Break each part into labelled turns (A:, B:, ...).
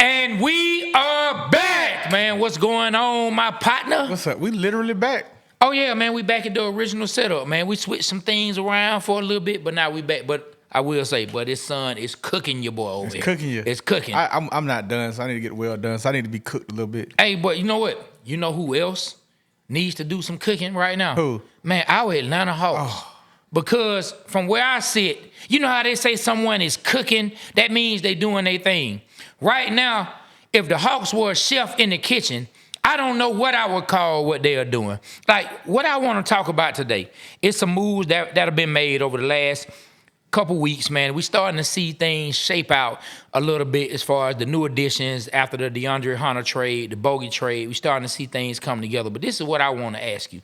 A: And we are back, man. What's going on, my partner?
B: What's up? We literally back.
A: Oh, yeah, man. We back at the original setup, man. We switched some things around for a little bit, but now we back. But I will say, but his son is cooking your boy over here.
B: It's cooking you.
A: It's cooking.
B: I'm not done, so I need to get well done. So I need to be cooked a little bit.
A: Hey, but you know what? You know who else needs to do some cooking right now?
B: Who?
A: Man, our Atlanta Hawks.
B: Oh.
A: Because from where I sit, you know how they say someone is cooking? That means they doing their thing. Right now, if the Hawks were a chef in the kitchen, I don't know what I would call what they are doing. Like, what I want to talk about today is some moves that have been made over the last couple weeks, man. We starting to see things shape out a little bit as far as the new additions after the DeAndre Hunter trade, the Bogey trade. We starting to see things come together. But this is what I want to ask you.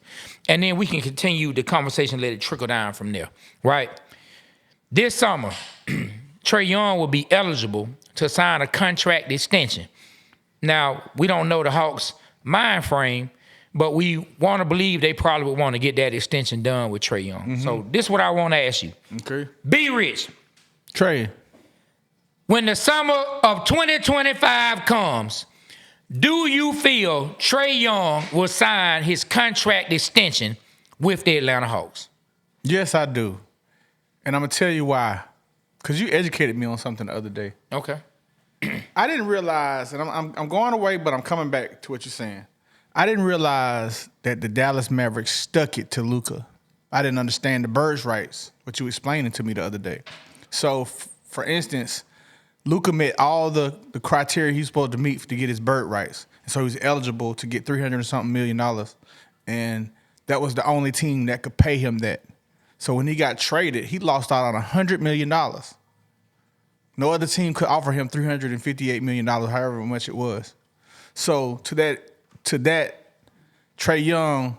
A: And then we can continue the conversation, let it trickle down from there, right? This summer, Trae Young will be eligible to sign a contract extension. Now, we don't know the Hawks' mind frame, but we want to believe they probably would want to get that extension done with Trae Young. Mm-hmm. So this is what I want to ask you.
B: Okay.
A: Be rich.
B: Trae.
A: When the summer of 2025 comes, do you feel Trae Young will sign his contract extension with the Atlanta Hawks?
B: Yes, I do. And I'm going to tell you why. Because you educated me on something the other day.
A: Okay.
B: I didn't realize, and I'm going away, but I'm coming back to what you're saying. I didn't realize that the Dallas Mavericks stuck it to Luka. I didn't understand the birds' rights, what you explained to me the other day. So, for instance, Luka met all the criteria he's supposed to meet to get his bird rights. And so he was eligible to get $300-something million. And that was the only team that could pay him that. So when he got traded, he lost out on $100 million. No other team could offer him $358 million, however much it was. So to that, Trae Young,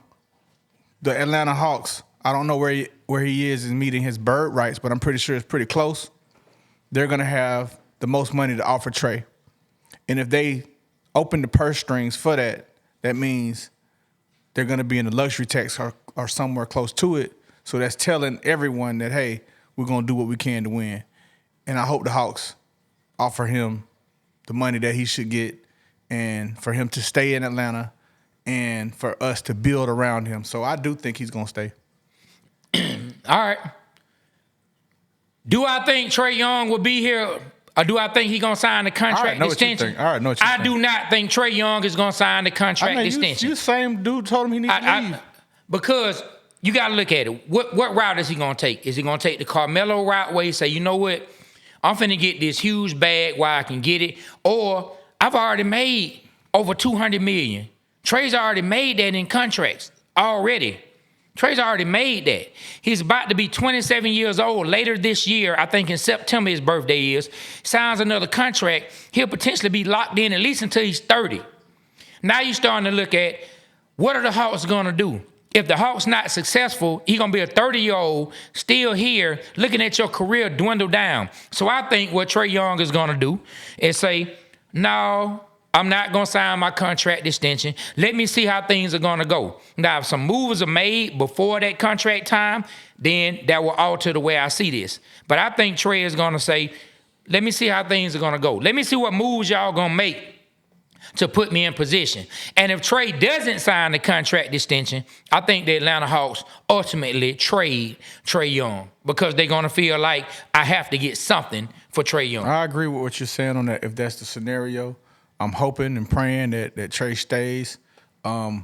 B: the Atlanta Hawks, I don't know where he is in meeting his bird rights, but I'm pretty sure it's pretty close. They're going to have the most money to offer Trae. And if they open the purse strings for that, that means they're going to be in the luxury tax or somewhere close to it. So that's telling everyone that, hey, we're going to do what we can to win. And I hope the Hawks offer him the money that he should get and for him to stay in Atlanta and for us to build around him. So I do think he's going to stay.
A: All right. Do I think Trae Young will be here, or do I think he's going to sign the contract extension? I do not think Trae Young is going to sign the contract extension.
B: You same dude told him he needs to leave.
A: Because you got to look at it. What route is he going to take? Is he going to take the Carmelo route where he say, you know what, I'm finna get this huge bag while I can get it, or I've already made over $200 million. Trae's already made that in contracts already. Trae's already made that. He's about to be 27 years old later this year. I think in September his birthday is. Signs another contract. He'll potentially be locked in at least until he's 30. Now you're starting to look at what are the Hawks going to do? If the Hawks not successful, he's going to be a 30-year-old still here looking at your career dwindle down. So I think what Trae Young is going to do is say, no, I'm not going to sign my contract extension. Let me see how things are going to go. Now, if some moves are made before that contract time, then that will alter the way I see this. But I think Trae is going to say, let me see how things are going to go. Let me see what moves y'all going to make to put me in position. And if Trae doesn't sign the contract extension, I think the Atlanta Hawks ultimately trade Trae Young because they're going to feel like I have to get something for Trae Young.
B: I agree with what you're saying on that. If that's the scenario, I'm hoping and praying that Trae stays. All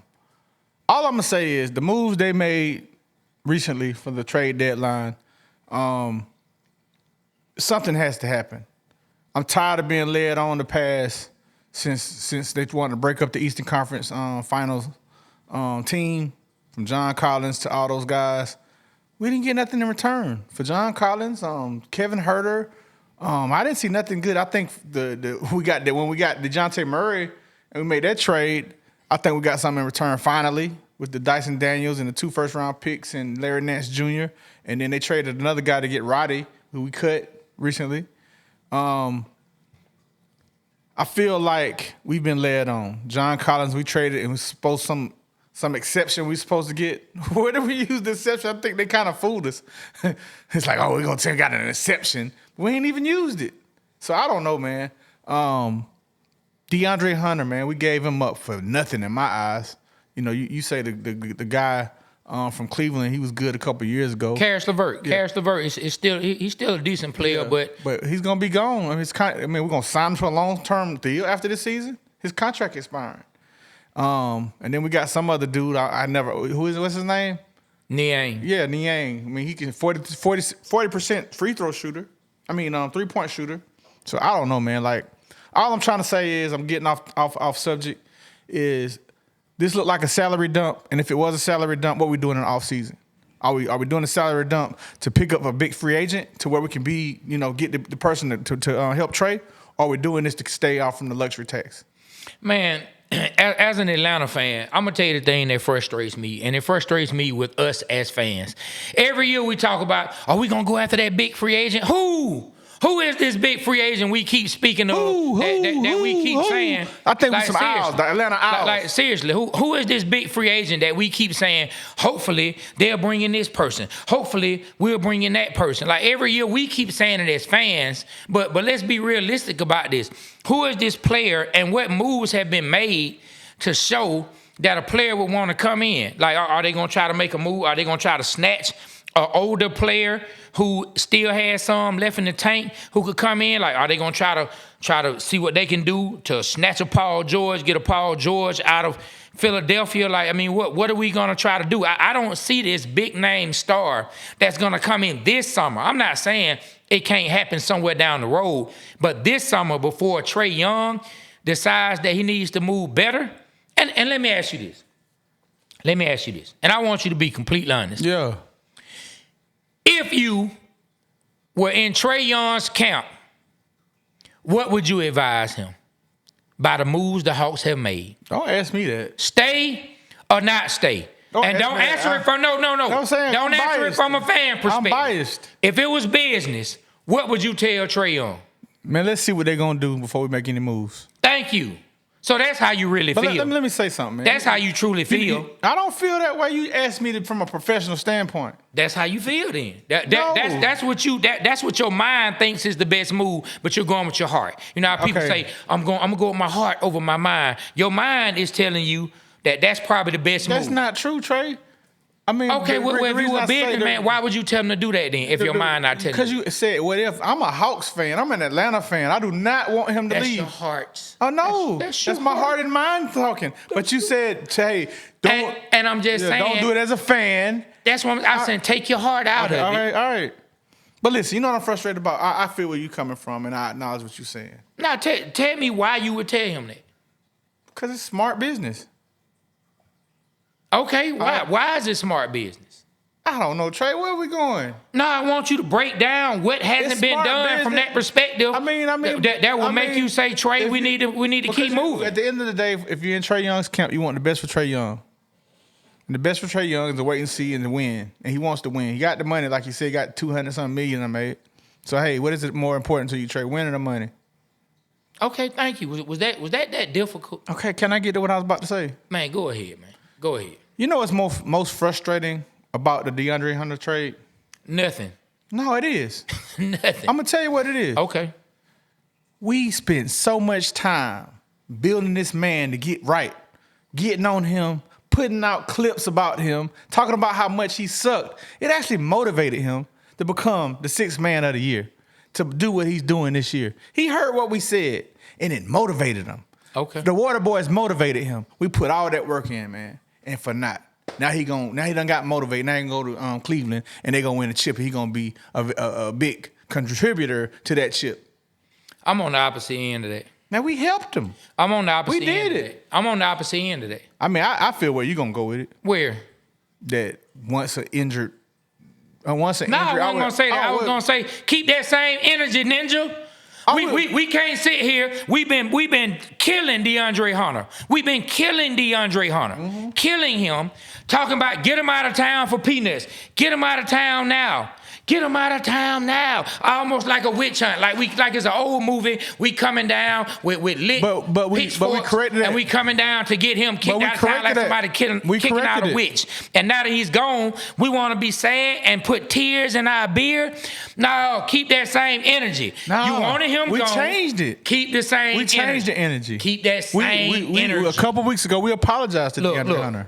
B: I'm going to say is the moves they made recently for the trade deadline, something has to happen. I'm tired of being led on the pass since they wanted to break up the Eastern Conference Finals team, from John Collins to all those guys. We didn't get nothing in return. For John Collins, Kevin Huerter, I didn't see nothing good. I think when we got DeJounte Murray and we made that trade, I think we got something in return finally with the Dyson Daniels and the 2 first-round picks and Larry Nance Jr. And then they traded another guy to get Roddy, who we cut recently. I feel like we've been led on. John Collins, we traded and we supposed some exception we supposed to get. Where did we use the exception? I think they kind of fooled us. It's like, oh, we're going to say we got an exception. We ain't even used it. So I don't know, man. DeAndre Hunter, man, we gave him up for nothing in my eyes. You know, you say the guy from Cleveland, he was good a couple years ago.
A: Karis LeVert. Yeah. Karis LeVert is still he's still a decent player,
B: but he's gonna be gone. I mean, we're gonna sign him to a long-term deal after this season. His contract expiring. And then we got some other dude. What's his name?
A: Niang.
B: Yeah, Niang. I mean, he can 40% free throw shooter. I mean, 3-point shooter. So I don't know, man. Like, all I'm trying to say is, I'm getting off subject, is this looked like a salary dump. And if it was a salary dump, what we doing in the offseason? Are we doing a salary dump to pick up a big free agent to where we can be, get the person to help Trae? Or are we doing this to stay off from the luxury tax?
A: Man, as an Atlanta fan, I'm going to tell you the thing that frustrates me, and it frustrates me with us as fans. Every year we talk about, are we going to go after that big free agent? Who is this big free agent we keep speaking of that we keep saying?
B: I think we some Owls, the Atlanta Owls.
A: Like seriously, who is this big free agent that we keep saying, hopefully they'll bring in this person. Hopefully we'll bring in that person. Like every year we keep saying it as fans, but let's be realistic about this. Who is this player and what moves have been made to show that a player would want to come in? Like, are they going to try to make a move? Are they going to try to snatch an older player who still has some left in the tank who could come in? Like, are they gonna try to see what they can do to snatch a Paul George, get a Paul George out of Philadelphia? Like, I mean, what are we gonna try to do? I don't see this big name star that's gonna come in this summer. I'm not saying it can't happen somewhere down the road, but this summer before Trae Young decides that he needs to move better. And let me ask you this. And I want you to be completely honest.
B: Yeah.
A: If you were in Trae Young's camp, what would you advise him by the moves the Hawks have made?
B: Don't ask me that.
A: Stay or not stay? Don't answer it from no. Don't answer it from a fan perspective.
B: I'm biased.
A: If it was business, what would you tell Trae Young?
B: Man, let's see what they're gonna do before we make any moves.
A: Thank you. So that's how you really feel.
B: Let me say something, man.
A: That's how you truly feel.
B: I don't feel that way. You asked me from a professional standpoint.
A: That's how you feel then. That's what your mind thinks is the best move, but you're going with your heart. You know how people say, I'm gonna go with my heart over my mind. Your mind is telling you that that's probably the best move.
B: That's not true, Trae. I mean,
A: okay, if you were business man, why would you tell him to do that then if your mind not telling you?
B: Because you said, what if? I'm a Hawks fan. I'm an Atlanta fan. I do not want him to leave.
A: That's your heart.
B: Oh, no. That's my heart and mind talking. But you said, hey, don't.
A: And I'm just saying.
B: Don't do it as a fan.
A: That's what I'm saying. Take your heart out of it.
B: All right. But listen, you know what I'm frustrated about? I feel where you're coming from, and I acknowledge what you're saying.
A: Now, tell me why you would tell him that.
B: Because it's smart business.
A: Okay, why is it smart business?
B: I don't know, Trae. Where are we going?
A: No, I want you to break down what hasn't been done business. From that perspective.
B: I mean,
A: that will make you say, Trae, we need to keep moving.
B: At the end of the day, if you're in Trae Young's camp, you want the best for Trae Young. And the best for Trae Young is to wait and see and to win. And he wants to win. He got the money, like you said, he got 200-something million I made. So hey, what is it more important to you, Trae? Winning the money?
A: Okay, thank you. Was that difficult?
B: Okay, can I get to what I was about to say?
A: Man, go ahead, man. Go ahead.
B: You know what's most frustrating about the DeAndre Hunter trade?
A: Nothing.
B: No, it is.
A: Nothing.
B: I'm going to tell you what it is.
A: Okay.
B: We spent so much time building this man to get right, getting on him, putting out clips about him, talking about how much he sucked. It actually motivated him to become the 6th man of the year, to do what he's doing this year. He heard what we said, and it motivated him.
A: Okay.
B: The Water Boys motivated him. We put all that work in, man, and for naught. Now he done got motivated. Now he can go to Cleveland, and they gonna win a chip. He gonna be a big contributor to that chip.
A: I'm on the opposite end of that.
B: Now we helped him.
A: I'm on the opposite end.
B: We did
A: of
B: it.
A: That. I'm on the opposite end of that.
B: I mean, I feel where you gonna go with it.
A: Where?
B: That once an injured.
A: I wasn't gonna say that. I was gonna say keep that same energy, Ninja. We can't sit here. We've been killing DeAndre Hunter. We've been killing DeAndre Hunter, killing him. Talking about get him out of town for peanuts. Get him out of town now. Get him out of town now. Almost like a witch hunt. Like it's an old movie. We coming down with lit
B: we corrected that.
A: And we coming down to get him kicked out of town like somebody kicking out a witch. And now that he's gone, we want to be sad and put tears in our beer. No, keep that same energy.
B: No,
A: you wanted him
B: we
A: gone.
B: changed it.
A: Keep the same energy.
B: We changed the energy.
A: Keep that same energy.
B: A couple weeks ago, we apologized to DeAndre Hunter.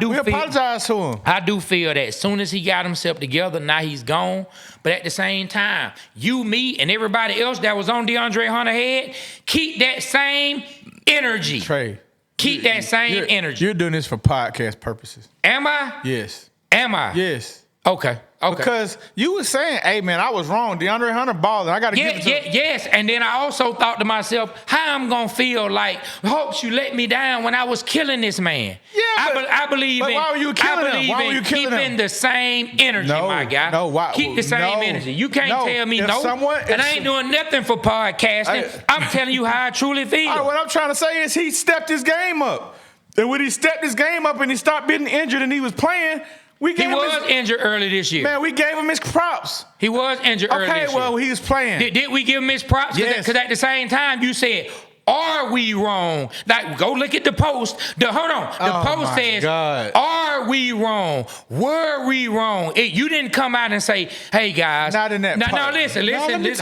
B: We apologize to him.
A: I do feel that as soon as he got himself together, now he's gone. But at the same time, you, me, and everybody else that was on DeAndre Hunter's head, keep that same energy.
B: Trae.
A: Keep that same energy.
B: You're doing this for podcast purposes.
A: Am I?
B: Yes.
A: Am I?
B: Yes.
A: Okay.
B: Because you were saying, hey, man, I was wrong. DeAndre Hunter balling. I got to give it to him.
A: Yes. And then I also thought to myself, how I'm going to feel like, hopes you let me down when I was killing this man.
B: Yeah,
A: I believe in,
B: why were you killing him? Why were you killing
A: keeping
B: him?
A: the same energy, my guy. Keep the same energy. You can't tell me no. And I ain't doing nothing for podcasting. I'm telling you how I truly feel.
B: All right, what I'm trying to say is he stepped his game up. And when he stepped his game up and he stopped getting injured and he was playing, he
A: was injured early this year.
B: Man, we gave him his props.
A: He was injured early this year.
B: Okay, well, he was playing.
A: Did we give him his props?
B: Yes.
A: Because at the same time, you said, are we wrong? Like, go look at the post. Hold on. The post says, are we wrong? Were we wrong? You didn't come out and say, hey, guys.
B: Not in that
A: No, listen.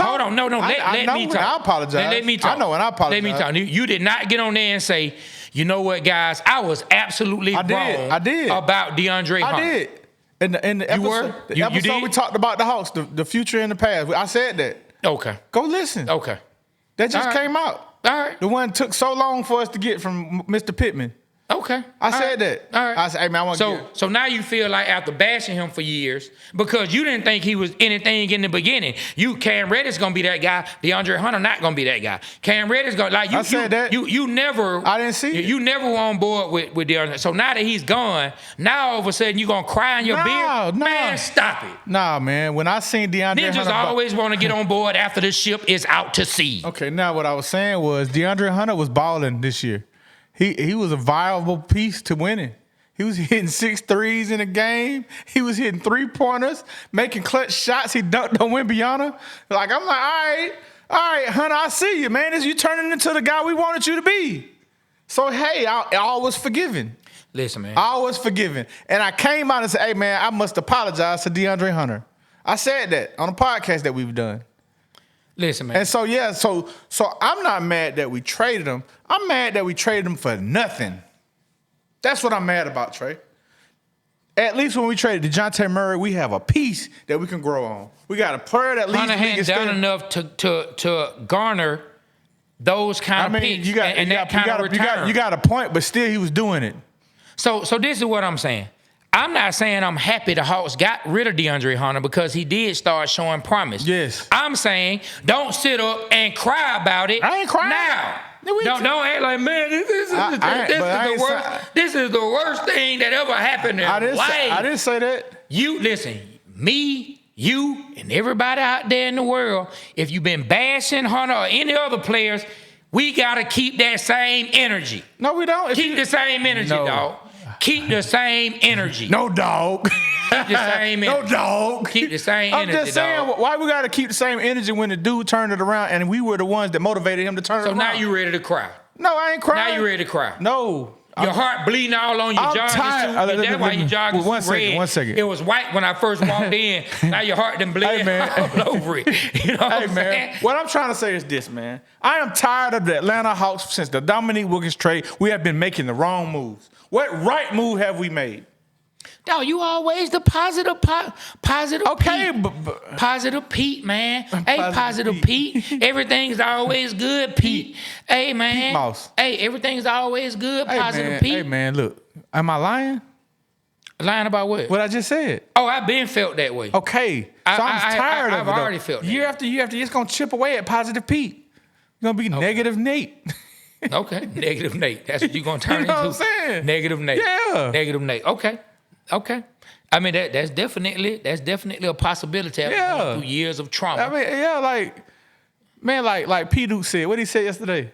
A: Hold on. No, let me talk.
B: I apologize.
A: Let me talk.
B: I know, and I apologize.
A: Let me talk. You did not get on there and say, you know what, guys? I was absolutely wrong about DeAndre Hunter.
B: I did. In the episode, we talked about the Hawks, the future and the past. I said that.
A: Okay.
B: Go listen.
A: Okay.
B: That just came out.
A: All right.
B: The one took so long for us to get from Mr. Pittman.
A: Okay.
B: I said that.
A: All right.
B: I said, hey, man, I want to
A: So now you feel like after bashing him for years, because you didn't think he was anything in the beginning, Cam Reddish going to be that guy, DeAndre Hunter not going to be that guy. Cam Reddish going to, you never.
B: I didn't see it.
A: You never were on board with DeAndre. So now that he's gone, now all of a sudden you going to cry in your beer? Man, stop it.
B: Nah, man. When I seen DeAndre Hunter.
A: Ninjas always want to get on board after the ship is out to sea.
B: Okay, now what I was saying was DeAndre Hunter was balling this year. He was a viable piece to winning. He was hitting 6 threes in a game. He was hitting 3-pointers, making clutch shots. He dunked on Wembyana. Like, I'm like, all right, Hunter, I see you, man. You turning into the guy we wanted you to be. So, hey, I was forgiven.
A: Listen, man.
B: I was forgiven. And I came out and said, hey, man, I must apologize to DeAndre Hunter. I said that on a podcast that we've done.
A: Listen, man.
B: And so, yeah, so I'm not mad that we traded him. I'm mad that we traded him for nothing. That's what I'm mad about, Trae. At least when we traded DeJounte Murray, we have a piece that we can grow on. We got a player that leads
A: Hunter hadn't done enough to garner those kind of picks.
B: You got a point, but still he was doing it.
A: So this is what I'm saying. I'm not saying I'm happy the Hawks got rid of DeAndre Hunter because he did start showing promise.
B: Yes.
A: I'm saying don't sit up and cry about it.
B: I ain't crying.
A: Now. Don't act like, man, this is the worst thing that ever happened in life.
B: I didn't say that.
A: You, listen, me, you, and everybody out there in the world, if you've been bashing Hunter or any other players, we got to keep that same energy.
B: No, we don't.
A: Keep the same energy, dog. Keep the same energy.
B: No, dog.
A: Keep the same energy.
B: No, dog.
A: Keep the same energy,
B: I'm just saying, why we got to keep the same energy when the dude turned it around and we were the ones that motivated him to turn it around?
A: So now you ready to cry?
B: No, I ain't crying.
A: Now you ready to cry?
B: No.
A: Your heart bleeding all on your jogging suit. That's why your jogging suit red.
B: 1 second.
A: It was white when I first walked in. Now your heart done bled all over it. You know what I'm saying?
B: What I'm trying to say is this, man. I am tired of the Atlanta Hawks since the Dominique Wilkins trade. We have been making the wrong moves. What right move have we made?
A: No, you always the positive
B: okay,
A: Pete.
B: But
A: Positive Pete, man. Hey, positive Pete. Everything's always good, Pete. Hey, man.
B: Pete Mouse.
A: Hey, everything's always good, positive Pete.
B: Hey, man, look. Am I lying?
A: Lying about what?
B: What I just said.
A: Oh, I've been felt that way.
B: Okay. So I'm tired of it.
A: I've already felt that.
B: Year after year after year, it's going to chip away at positive Pete. You're going to be negative Nate.
A: Okay, negative Nate. That's what you're going to turn
B: you know
A: into.
B: What I'm saying?
A: Negative Nate.
B: Yeah.
A: Negative Nate. Okay. I mean, that's definitely a possibility after going through years of trauma.
B: I mean, like P. Duke said, what he said yesterday?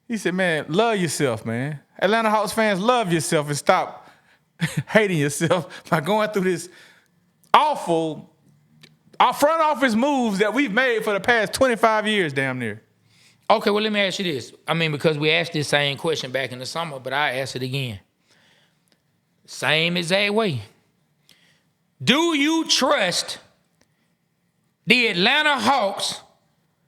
B: He said, man, love yourself, man. Atlanta Hawks fans, love yourself and stop hating yourself by going through this awful our front office moves that we've made for the past 25 years, damn near.
A: Okay, well, let me ask you this. I mean, because we asked this same question back in the summer, but I ask it again. Same exact way. Do you trust the Atlanta Hawks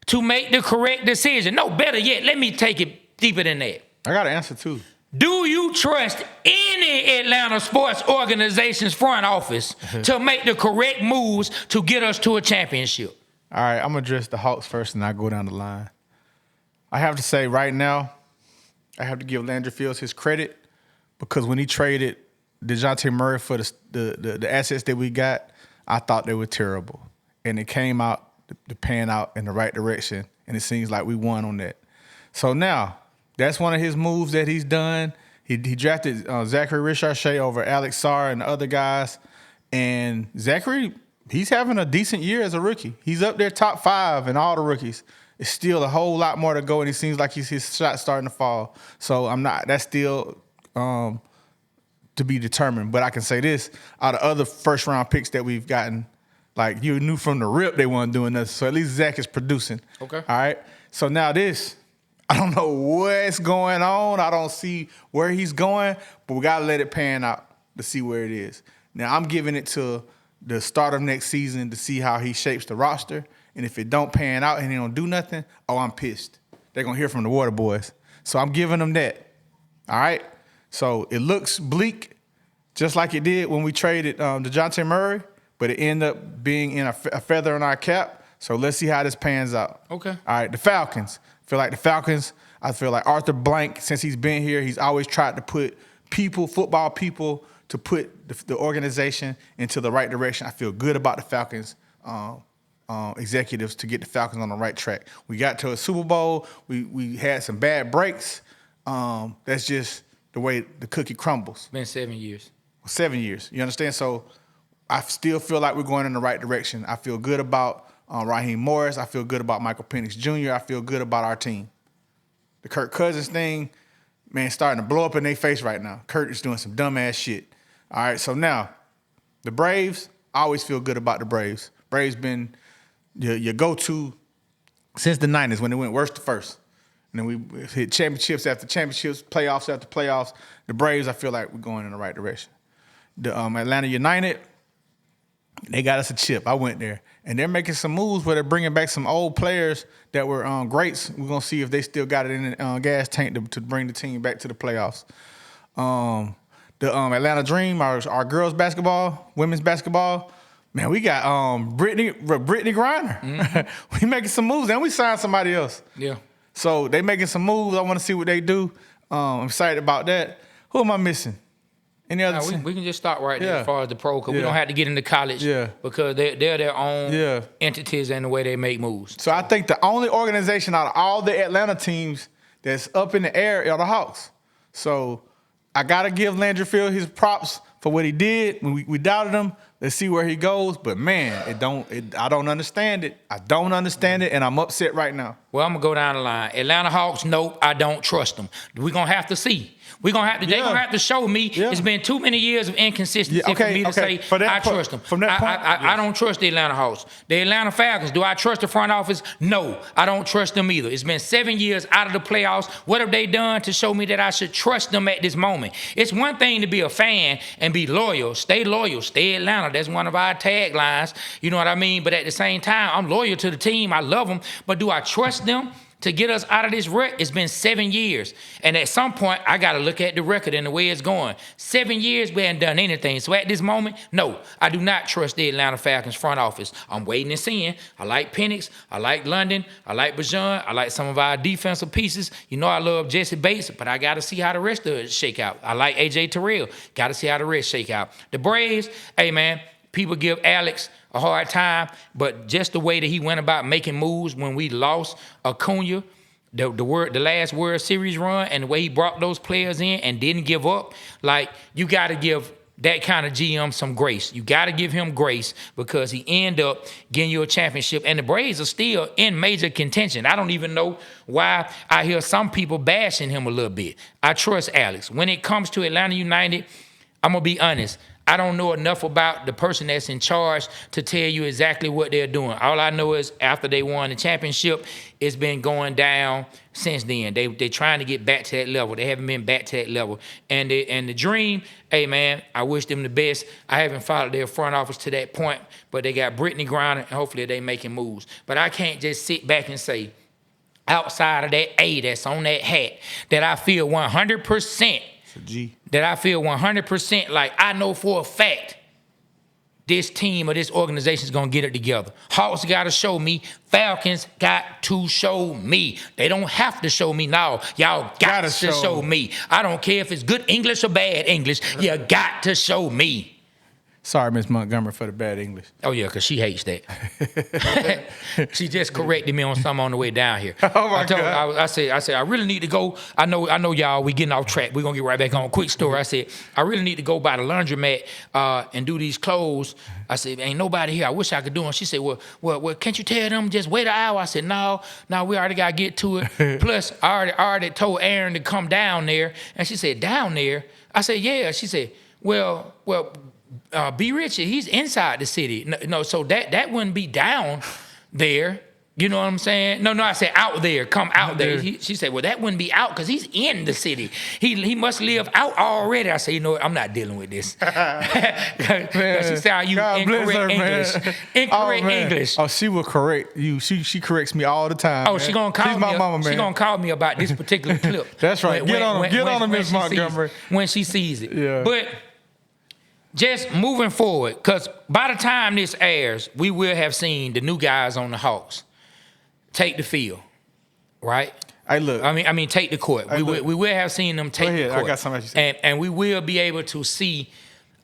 A: to make the correct decision? No, better yet, let me take it deeper than that.
B: I got an answer, too.
A: Do you trust any Atlanta sports organization's front office to make the correct moves to get us to a championship?
B: All right, I'm going to address the Hawks first and I'll go down the line. I have to say right now, I have to give Landry Fields his credit because when he traded DeJounte Murray for the assets that we got, I thought they were terrible. And it came out, to pan out in the right direction, and it seems like we won on that. So now, that's one of his moves that he's done. He drafted Zachary Richardson over Alex Sarr and the other guys. And Zachary, he's having a decent year as a rookie. He's up there top 5 in all the rookies. It's still a whole lot more to go, and it seems like his shot's starting to fall. So that's still to be determined. But I can say this, out of other first-round picks that we've gotten, like you knew from the rip they weren't doing this. So at least Zach is producing.
A: Okay.
B: All right? So now this, I don't know what's going on. I don't see where he's going, but we got to let it pan out to see where it is. Now, I'm giving it to the start of next season to see how he shapes the roster. And if it don't pan out and he don't do nothing, I'm pissed. They're going to hear from the Water Boys. So I'm giving them that. All right? So it looks bleak, just like it did when we traded DeJounte Murray, but it ended up being in a feather in our cap. So let's see how this pans out.
A: Okay.
B: All right, the Falcons. I feel like Arthur Blank, since he's been here, he's always tried to put football people, to put the organization into the right direction. I feel good about the Falcons executives to get the Falcons on the right track. We got to a Super Bowl. We had some bad breaks. That's just the way the cookie crumbles.
A: It's been 7 years.
B: 7 years. You understand? So I still feel like we're going in the right direction. I feel good about Raheem Morris. I feel good about Michael Penix Jr. I feel good about our team. The Kirk Cousins thing, man, starting to blow up in their face right now. Kirk is doing some dumbass shit. All right, so now, the Braves, I always feel good about the Braves. Braves been your go-to since the 90s when they went worst to first. And then we hit championships after championships, playoffs after playoffs. The Braves, I feel like we're going in the right direction. The Atlanta United, they got us a chip. I went there. And they're making some moves where they're bringing back some old players that were greats. We're going to see if they still got it in the gas tank to bring the team back to the playoffs. The Atlanta Dream, our girls basketball, women's basketball, man, we got Brittany Griner. Mm-hmm. We making some moves, and we signed somebody else.
A: Yeah.
B: So they making some moves. I want to see what they do. I'm excited about that. Who am I missing? Any other team?
A: We can just start right there as far as the pro, because we don't have to get into college because they're their own entities and the way they make moves.
B: So I think the only organization out of all the Atlanta teams that's up in the air are the Hawks. So I got to give Landry Field his props for what he did. When we doubted him, let's see where he goes. But, man, I don't understand it. I don't understand it, and I'm upset right now.
A: Well, I'm going to go down the line. Atlanta Hawks, nope, I don't trust them. We're going to have to see. They're going to have to show me. It's been too many years of inconsistency for me to say I trust them. From that point, I don't trust the Atlanta Hawks. The Atlanta Falcons, do I trust the front office? No, I don't trust them either. It's been 7 years out of the playoffs. What have they done to show me that I should trust them at this moment? It's one thing to be a fan and be loyal. Stay Atlanta. That's one of our taglines. You know what I mean? But at the same time, I'm loyal to the team. I love them. But do I trust them to get us out of this rut? It's been 7 years. And at some point, I got to look at the record and the way it's going. 7 years, we haven't done anything. So at this moment, no, I do not trust the Atlanta Falcons front office. I'm waiting and seeing. I like Penix. I like London. I like Bajan. I like some of our defensive pieces. You know I love Jesse Bates, but I got to see how the rest of it shake out. I like A.J. Terrell. Got to see how the rest shake out. The Braves, hey, man, people give Alex a hard time, but just the way that he went about making moves when we lost Acuna, the last World Series run, and the way he brought those players in and didn't give up, like, you got to give that kind of GM some grace. You got to give him grace because he ended up getting you a championship, and the Braves are still in major contention. I don't even know why I hear some people bashing him a little bit. I trust Alex. When it comes to Atlanta United, I'm going to be honest. I don't know enough about the person that's in charge to tell you exactly what they're doing. All I know is after they won the championship, it's been going down since then. They're trying to get back to that level. They haven't been back to that level. And the dream, hey, man, I wish them the best. I haven't followed their front office to that point, but they got Brittany Griner, and hopefully they making moves. But I can't just sit back and say, outside of that A that's on that hat, that I feel 100%. That I feel 100% like I know for a fact this team or this organization is going to get it together. Hawks got to show me. Falcons got to show me. They don't have to show me now. Y'all got to show me. I don't care if it's good English or bad English. You got to show me.
B: Sorry, Miss Montgomery, for the bad English.
A: Oh, yeah, because she hates that. She just corrected me on something on the way down here.
B: Oh, my God.
A: I said, I really need to go. I know y'all, we getting off track. We're going to get right back on. Quick story. I said, I really need to go by the laundromat and do these clothes. I said, ain't nobody here. I wish I could do them. She said, well, can't you tell them just wait an hour? I said, no, we already got to get to it. Plus, I already told Aaron to come down there. And she said, down there? I said, yeah. She said, well, B. Richard, he's inside the city. No, so that wouldn't be down there. You know what I'm saying? No, I said out there. Come out there. She said, well, that wouldn't be out because he's in the city. He must live out already. I said, you know what? I'm not dealing with this. She said, are you incorrect English? Incorrect English.
B: Oh, she will correct you. She corrects me all the time.
A: Oh,
B: man.
A: She gonna call
B: She's
A: me.
B: my mama, man.
A: She gonna call me about this particular clip.
B: That's right. Get on him, Miss Montgomery.
A: When she sees it.
B: Yeah.
A: But just moving forward, because by the time this airs, we will have seen the new guys on the Hawks take the field, right?
B: Hey, look.
A: I mean, take the court. We will have seen them take the court.
B: I got something to say.
A: And we will be able to see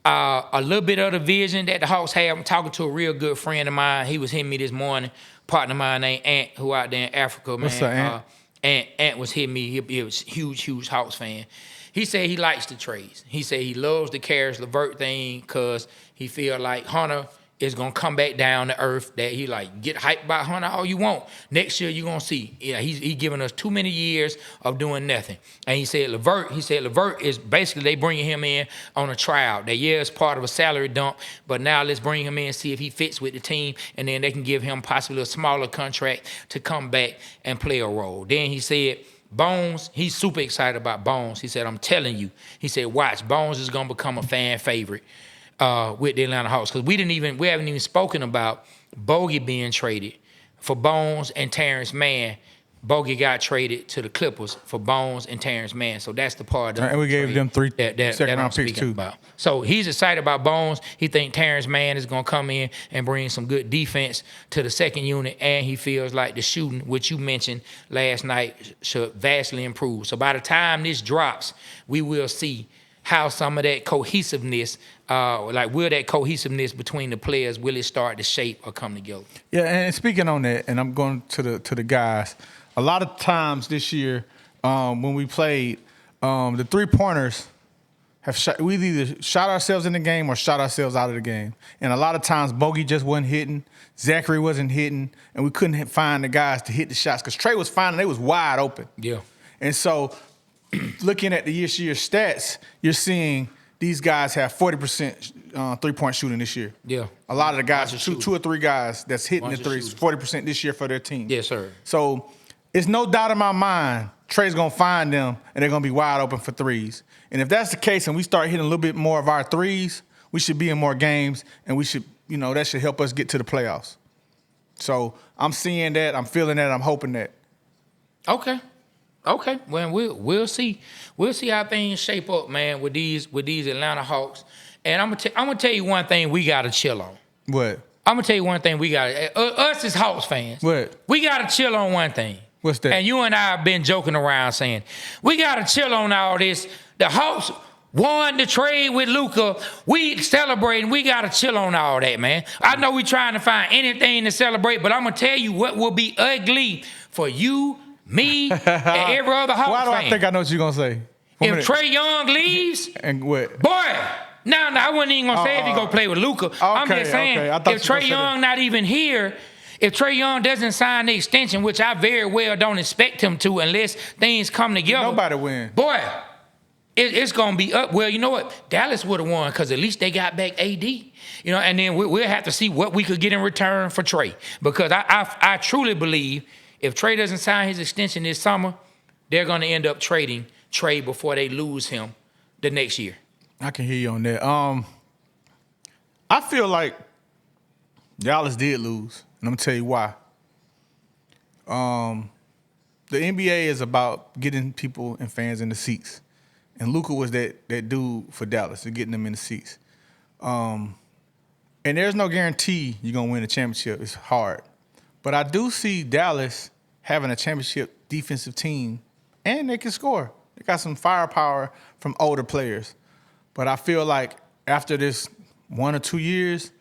A: a little bit of the vision that the Hawks have. I'm talking to a real good friend of mine. He was hitting me this morning. Partner of mine named Ant, who out there in Africa, man.
B: What's up, Ant?
A: Ant was hitting me. He was a huge Hawks fan. He said he likes the trades. He said he loves the Karis LeVert thing because he feel like Hunter is going to come back down to earth, that he like, get hyped by Hunter all you want. Next year you're going to see. Yeah, he's giving us too many years of doing nothing. And he said LeVert is basically they bringing him in on a tryout. That, yeah, it's part of a salary dump, but now let's bring him in and see if he fits with the team, and then they can give him possibly a smaller contract to come back and play a role. Then he said, Bones, he's super excited about Bones. He said, I'm telling you. He said, watch, Bones is going to become a fan favorite with the Atlanta Hawks. Because we haven't even spoken about Bogey being traded for Bones and Terrence Mann. Bogey got traded to the Clippers for Bones and Terrence Mann. So that's the part of
B: and we gave them 3 second-round picks, too.
A: About. So he's excited about Bones. He thinks Terrence Mann is going to come in and bring some good defense to the second unit, and he feels like the shooting, which you mentioned last night, should vastly improve. So by the time this drops, we will see how some of that cohesiveness, will that cohesiveness between the players, will it start to shape or come together?
B: Yeah, and speaking on that, and I'm going to the guys, a lot of times this year when we played, the three-pointers we either shot ourselves in the game or shot ourselves out of the game. And a lot of times Bogey just wasn't hitting, Zachary wasn't hitting, and we couldn't find the guys to hit the shots because Trae was finding they was wide open.
A: Yeah.
B: And so looking at the year's stats, you're seeing these guys have 40% three-point shooting this year.
A: Yeah.
B: A lot of the guys, two or three guys that's hitting the threes, 40% this year for their team.
A: Yes, sir.
B: So it's no doubt in my mind Trae's going to find them, and they're going to be wide open for threes. And if that's the case and we start hitting a little bit more of our threes, we should be in more games, and we should, that should help us get to the playoffs. So I'm seeing that. I'm feeling that. I'm hoping that.
A: Okay. Well, we'll see. We'll see how things shape up, man, with these Atlanta Hawks. And I'm gonna tell you one thing we gotta chill on.
B: What?
A: I'm gonna tell you one thing we gotta. Us as Hawks fans.
B: What?
A: We gotta chill on one thing.
B: What's that?
A: And you and I have been joking around saying we gotta chill on all this. The Hawks won the trade with Luka. We celebrating. We gotta chill on all that, man. I know we trying to find anything to celebrate, but I'm gonna tell you what will be ugly for you, me, and every other Hawks fan.
B: Why do I think I know what you're gonna say?
A: If Trae Young leaves,
B: and what?
A: Boy, no, I wasn't even gonna say if he go play with Luka. I'm just saying if Trae Young not even here. If Trae Young doesn't sign the extension, which I very well don't expect him to unless things come together.
B: Nobody win.
A: Boy, it's gonna be up. Well, you know what? Dallas would have won because at least they got back AD. And then we'll have to see what we could get in return for Trae. Because I truly believe if Trae doesn't sign his extension this summer, they're gonna end up trading Trae before they lose him the next year.
B: I can hear you on that. I feel like Dallas did lose, and I'm gonna tell you why. The NBA is about getting people and fans in the seats. And Luka was that dude for Dallas, getting them in the seats. And there's no guarantee you're going to win a championship. It's hard. But I do see Dallas having a championship defensive team, and they can score. They got some firepower from older players. But I feel like after this 1 or 2 years,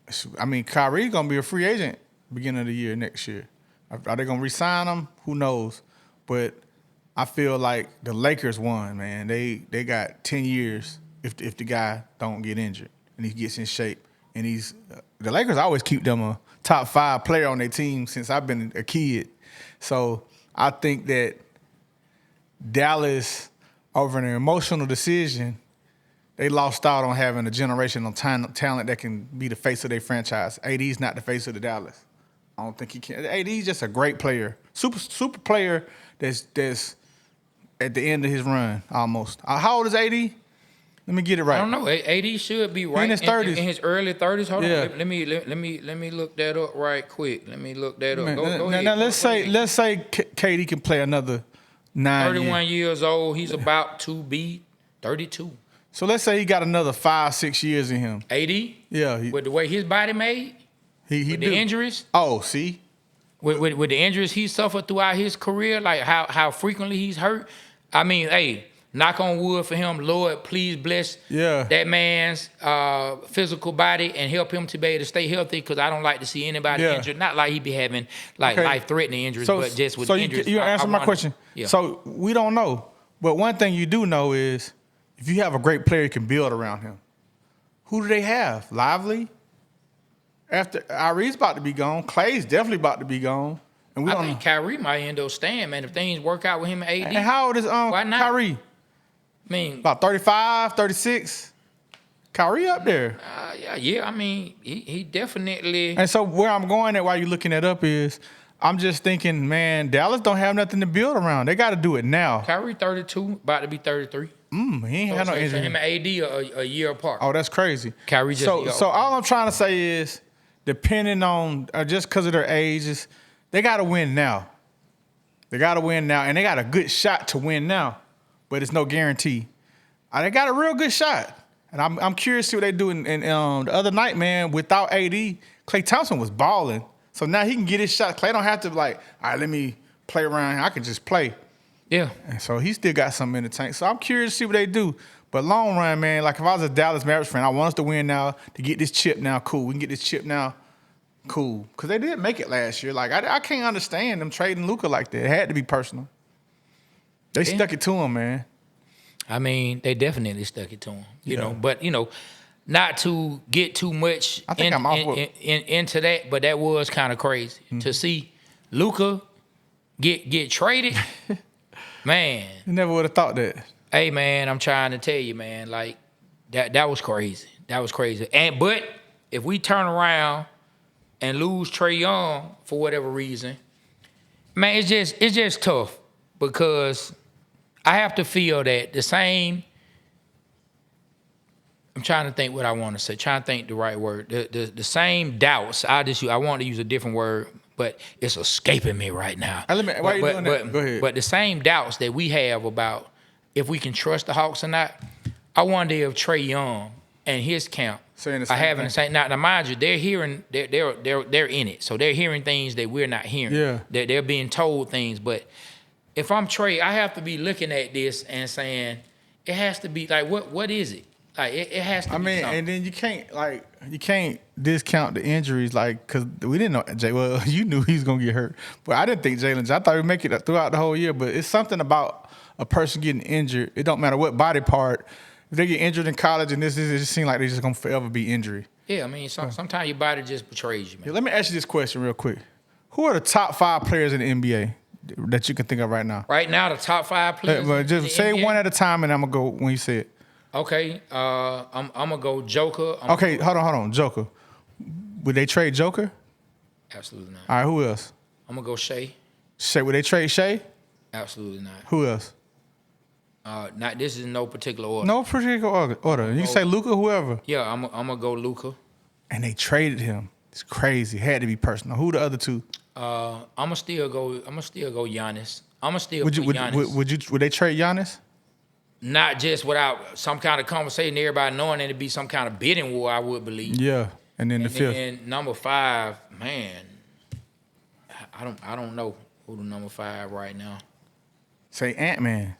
B: Kyrie's going to be a free agent beginning of the year next year. Are they going to re-sign him? Who knows? But I feel like the Lakers won, man. They got 10 years if the guy don't get injured and he gets in shape. And the Lakers always keep them a top 5 player on their team since I've been a kid. So I think that Dallas, over an emotional decision, they lost out on having a generational talent that can be the face of their franchise. AD's not the face of the Dallas. I don't think he can. AD's just a great player, super player that's at the end of his run almost. How old is AD? Let me get it right.
A: I don't know. AD should be right
B: in his 30s.
A: In his early 30s. Hold
B: Yeah.
A: on. Let me look that up right quick. Let me look that up. Go ahead.
B: Now let's say KD can play another 9 years.
A: 31 years old. He's about to be 32.
B: So let's say he got another 5-6 years in him.
A: AD?
B: Yeah.
A: With the way his body made?
B: He
A: With
B: do.
A: the injuries?
B: Oh, see?
A: With the injuries he suffered throughout his career, like how frequently he's hurt. I mean, hey, knock on wood for him. Lord, please bless that man's physical body and help him to be able to stay healthy, because I don't like to see anybody injured. Not like he be having life-threatening injuries, but just with injuries.
B: So you answer my question.
A: Yeah.
B: So we don't know. But one thing you do know is if you have a great player, you can build around him. Who do they have? Lively? After Kyrie's about to be gone, Clay's definitely about to be gone. And
A: I think Kyrie might end up staying, man, if things work out with him and AD.
B: And how old is
A: Why not?
B: Kyrie?
A: I mean,
B: About 35, 36. Kyrie up there.
A: yeah. I mean, he definitely.
B: And so where I'm going at while you're looking that up is, I'm just thinking, man, Dallas don't have nothing to build around. They got to do it now.
A: Kyrie 32, about to be 33.
B: He ain't had no
A: So
B: injury.
A: him and AD are a year apart.
B: Oh, that's crazy.
A: Kyrie just
B: so all I'm trying to say is, depending on just because of their ages, they got to win now. They got to win now, and they got a good shot to win now, but it's no guarantee. They got a real good shot, and I'm curious to see what they do. And the other night, man, without AD, Klay Thompson was balling, so now he can get his shot. Klay don't have to all right, let me play around. I can just play.
A: Yeah.
B: And so he still got something in the tank. So I'm curious to see what they do. But long run, man, like if I was a Dallas Mavericks fan, I want us to win now, to get this chip now. Cool. We can get this chip now. Cool. Because they did make it last year. Like, I can't understand them trading Luka like that. It had to be personal. They stuck it to him, man.
A: I mean, they definitely stuck it to him, you know. But, not to get too much into that, but that was kind of crazy. Mm-hmm. To see Luka get traded, man.
B: You never would have thought that.
A: Hey, man, I'm trying to tell you, man, like, that was crazy. That was crazy. But if we turn around and lose Trae Young for whatever reason, man, it's just tough, because I have to feel that the same. I'm trying to think what I want to say. Trying to think the right word. The same doubts. I want to use a different word, but it's escaping me right now.
B: Why are you doing that? Go ahead.
A: But the same doubts that we have about if we can trust the Hawks or not, I wonder if Trae Young and his camp are having the same. Now, mind you, they're hearing, they're in it, so they're hearing things that we're not hearing.
B: Yeah.
A: They're being told things, but if I'm Trae, I have to be looking at this and saying it has to be like, what is it? Like it has to be something.
B: And then you can't discount the injuries, because we didn't know Well, you knew he was gonna get hurt, but I didn't think Jalen. I thought he would make it throughout the whole year. But it's something about a person getting injured. It don't matter what body part. If they get injured in college and this, it just seems like they're just gonna forever be injury.
A: Yeah, I mean, sometimes your body just betrays you, man.
B: Yeah, let me ask you this question real quick: who are the top 5 players in the NBA that you can think of right now?
A: Right now, the top 5 players.
B: But
A: in
B: just
A: the
B: say
A: NBA?
B: one at a time, and I'm gonna go when you say it.
A: Okay, I'm gonna go Joker.
B: Okay, hold on. Joker. Would they trade Joker?
A: Absolutely not.
B: All right, who else?
A: I'm gonna go Shea.
B: Shea. Would they trade Shea?
A: Absolutely not.
B: Who else?
A: Not this is in no particular order.
B: No particular order. You can say Luka, whoever.
A: Yeah, I'm gonna go Luka.
B: And they traded him. It's crazy. Had to be personal. Who the other two?
A: I'm gonna still go Giannis. I'm gonna still
B: Would
A: put Giannis.
B: would they trade Giannis?
A: Not just without some kind of conversation, everybody knowing it'd be some kind of bidding war, I would believe.
B: Yeah. And then the fifth.
A: And number 5, man, I don't know who the number 5 right now.
B: Say Ant-Man.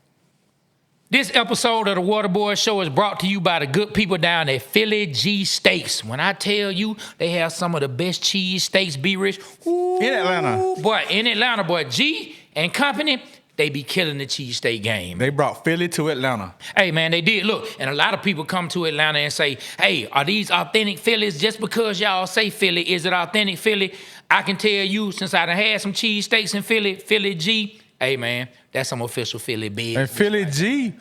A: This episode of the Waterboy Show is brought to you by the good people down at Philly G Steaks. When I tell you they have some of the best cheese steaks, be rich. Ooh,
B: In Atlanta.
A: In Atlanta, boy, G and company, they be killing the cheesesteak game.
B: They brought Philly to Atlanta.
A: Hey, man, they did. Look, and a lot of people come to Atlanta and say, hey, are these authentic Phillies? Just because y'all say Philly, is it authentic Philly? I can tell you, since I done had some cheesesteaks in Philly, Philly G, hey, man, that's some official Philly big.
B: And Philly G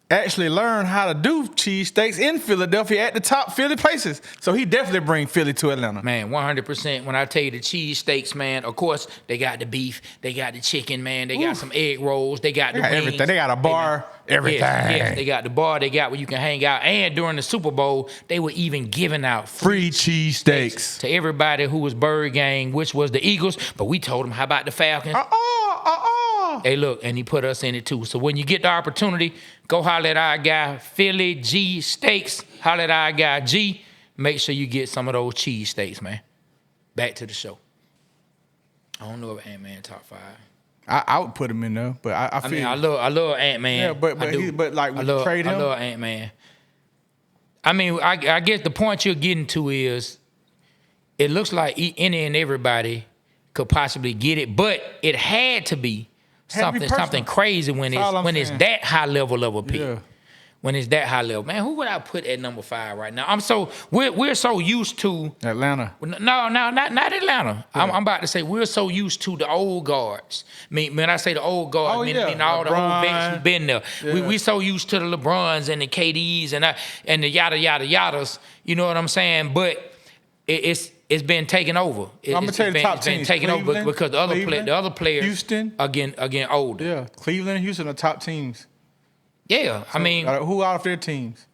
B: actually learned how to do cheesesteaks in Philadelphia at the top Philly places. So he definitely bring Philly to Atlanta.
A: Man, 100%. When I tell you the cheesesteaks, man, of course, they got the beef, they got the chicken, man, they got some egg rolls, they got the wings.
B: Everything. They got a bar, everything.
A: Yes, they got the bar, they got where you can hang out. And during the Super Bowl, they were even giving out
B: Free cheesesteaks.
A: to everybody who was Bird Gang, which was the Eagles. But we told them, how about the Falcons? Hey, look, and he put us in it too. So when you get the opportunity, go holler at our guy, Philly G Steaks. Holler at our guy, G. Make sure you get some of those cheese steaks, man. Back to the show. I don't know if Ant-Man top 5.
B: I would put him in there, but I feel.
A: I mean, I love Ant-Man.
B: Yeah, but like when you trade him,
A: I love Ant-Man. I mean, I guess the point you're getting to is, it looks like any and everybody could possibly get it, but it had to be something crazy when it's that high level of a pick.
B: Yeah.
A: When it's that high level, man, who would I put at number 5 right now? We're so used to
B: Atlanta.
A: No, not Atlanta. Yeah. I'm about to say we're so used to the old guards. I mean, when I say the old guards, mean all the old vets who've been there. Yeah. We so used to the LeBrons and the KDs and the yada yada yadas. You know what I'm saying? But it's been taken over.
B: I'm gonna tell you the top teams.
A: It's been taken over because the other players
B: Houston
A: again older.
B: Yeah, Cleveland and Houston are top teams.
A: Yeah, so, I mean,
B: who out of their teams?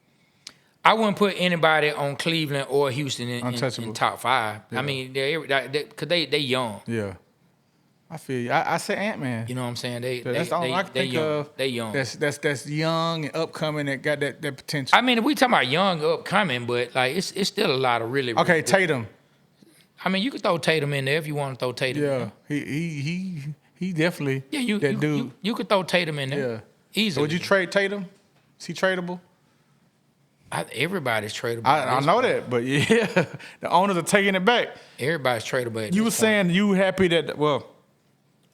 A: I wouldn't put anybody on Cleveland or Houston in top 5. Yeah. I mean, because they young.
B: Yeah, I feel you. I say Ant-Man.
A: You know what I'm saying?
B: That's the only I can think of.
A: They young.
B: That's young and upcoming that got that potential.
A: I mean, if we talking about young upcoming, but like it's still a lot of really.
B: Okay, Tatum.
A: I mean, you could throw Tatum in there if you want to throw Tatum.
B: Yeah,
A: in
B: he definitely.
A: Yeah,
B: dude.
A: You could throw Tatum in there.
B: Yeah.
A: Easily.
B: So would you trade Tatum? Is he tradable?
A: Everybody's tradable.
B: I know that, but yeah, the owners are taking it back.
A: Everybody's tradable.
B: You were saying you happy that, well,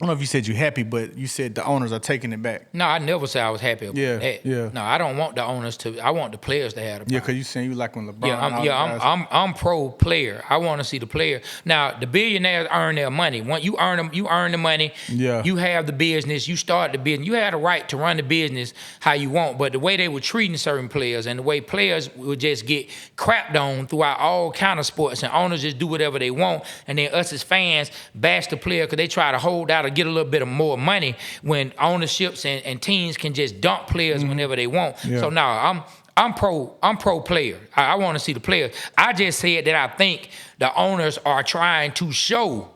B: I don't know if you said you happy, but you said the owners are taking it back.
A: No, I never said I was happy about that.
B: Yeah.
A: No, I don't want the owners to. I want the players to have the power.
B: Yeah, because you saying you like when LeBron.
A: I'm pro player. I want to see the player. Now the billionaires earn their money. Once you earn them, you earn the money.
B: Yeah.
A: You have the business. You start the business. You had a right to run the business how you want. But the way they were treating certain players and the way players would just get crapped on throughout all kind of sports, and owners just do whatever they want, and then us as fans bash the player because they try to hold out or get a little bit of more money when ownerships and teams can just dump players whenever they want. Yeah. So now I'm pro player. I want to see the players. I just said that I think the owners are trying to show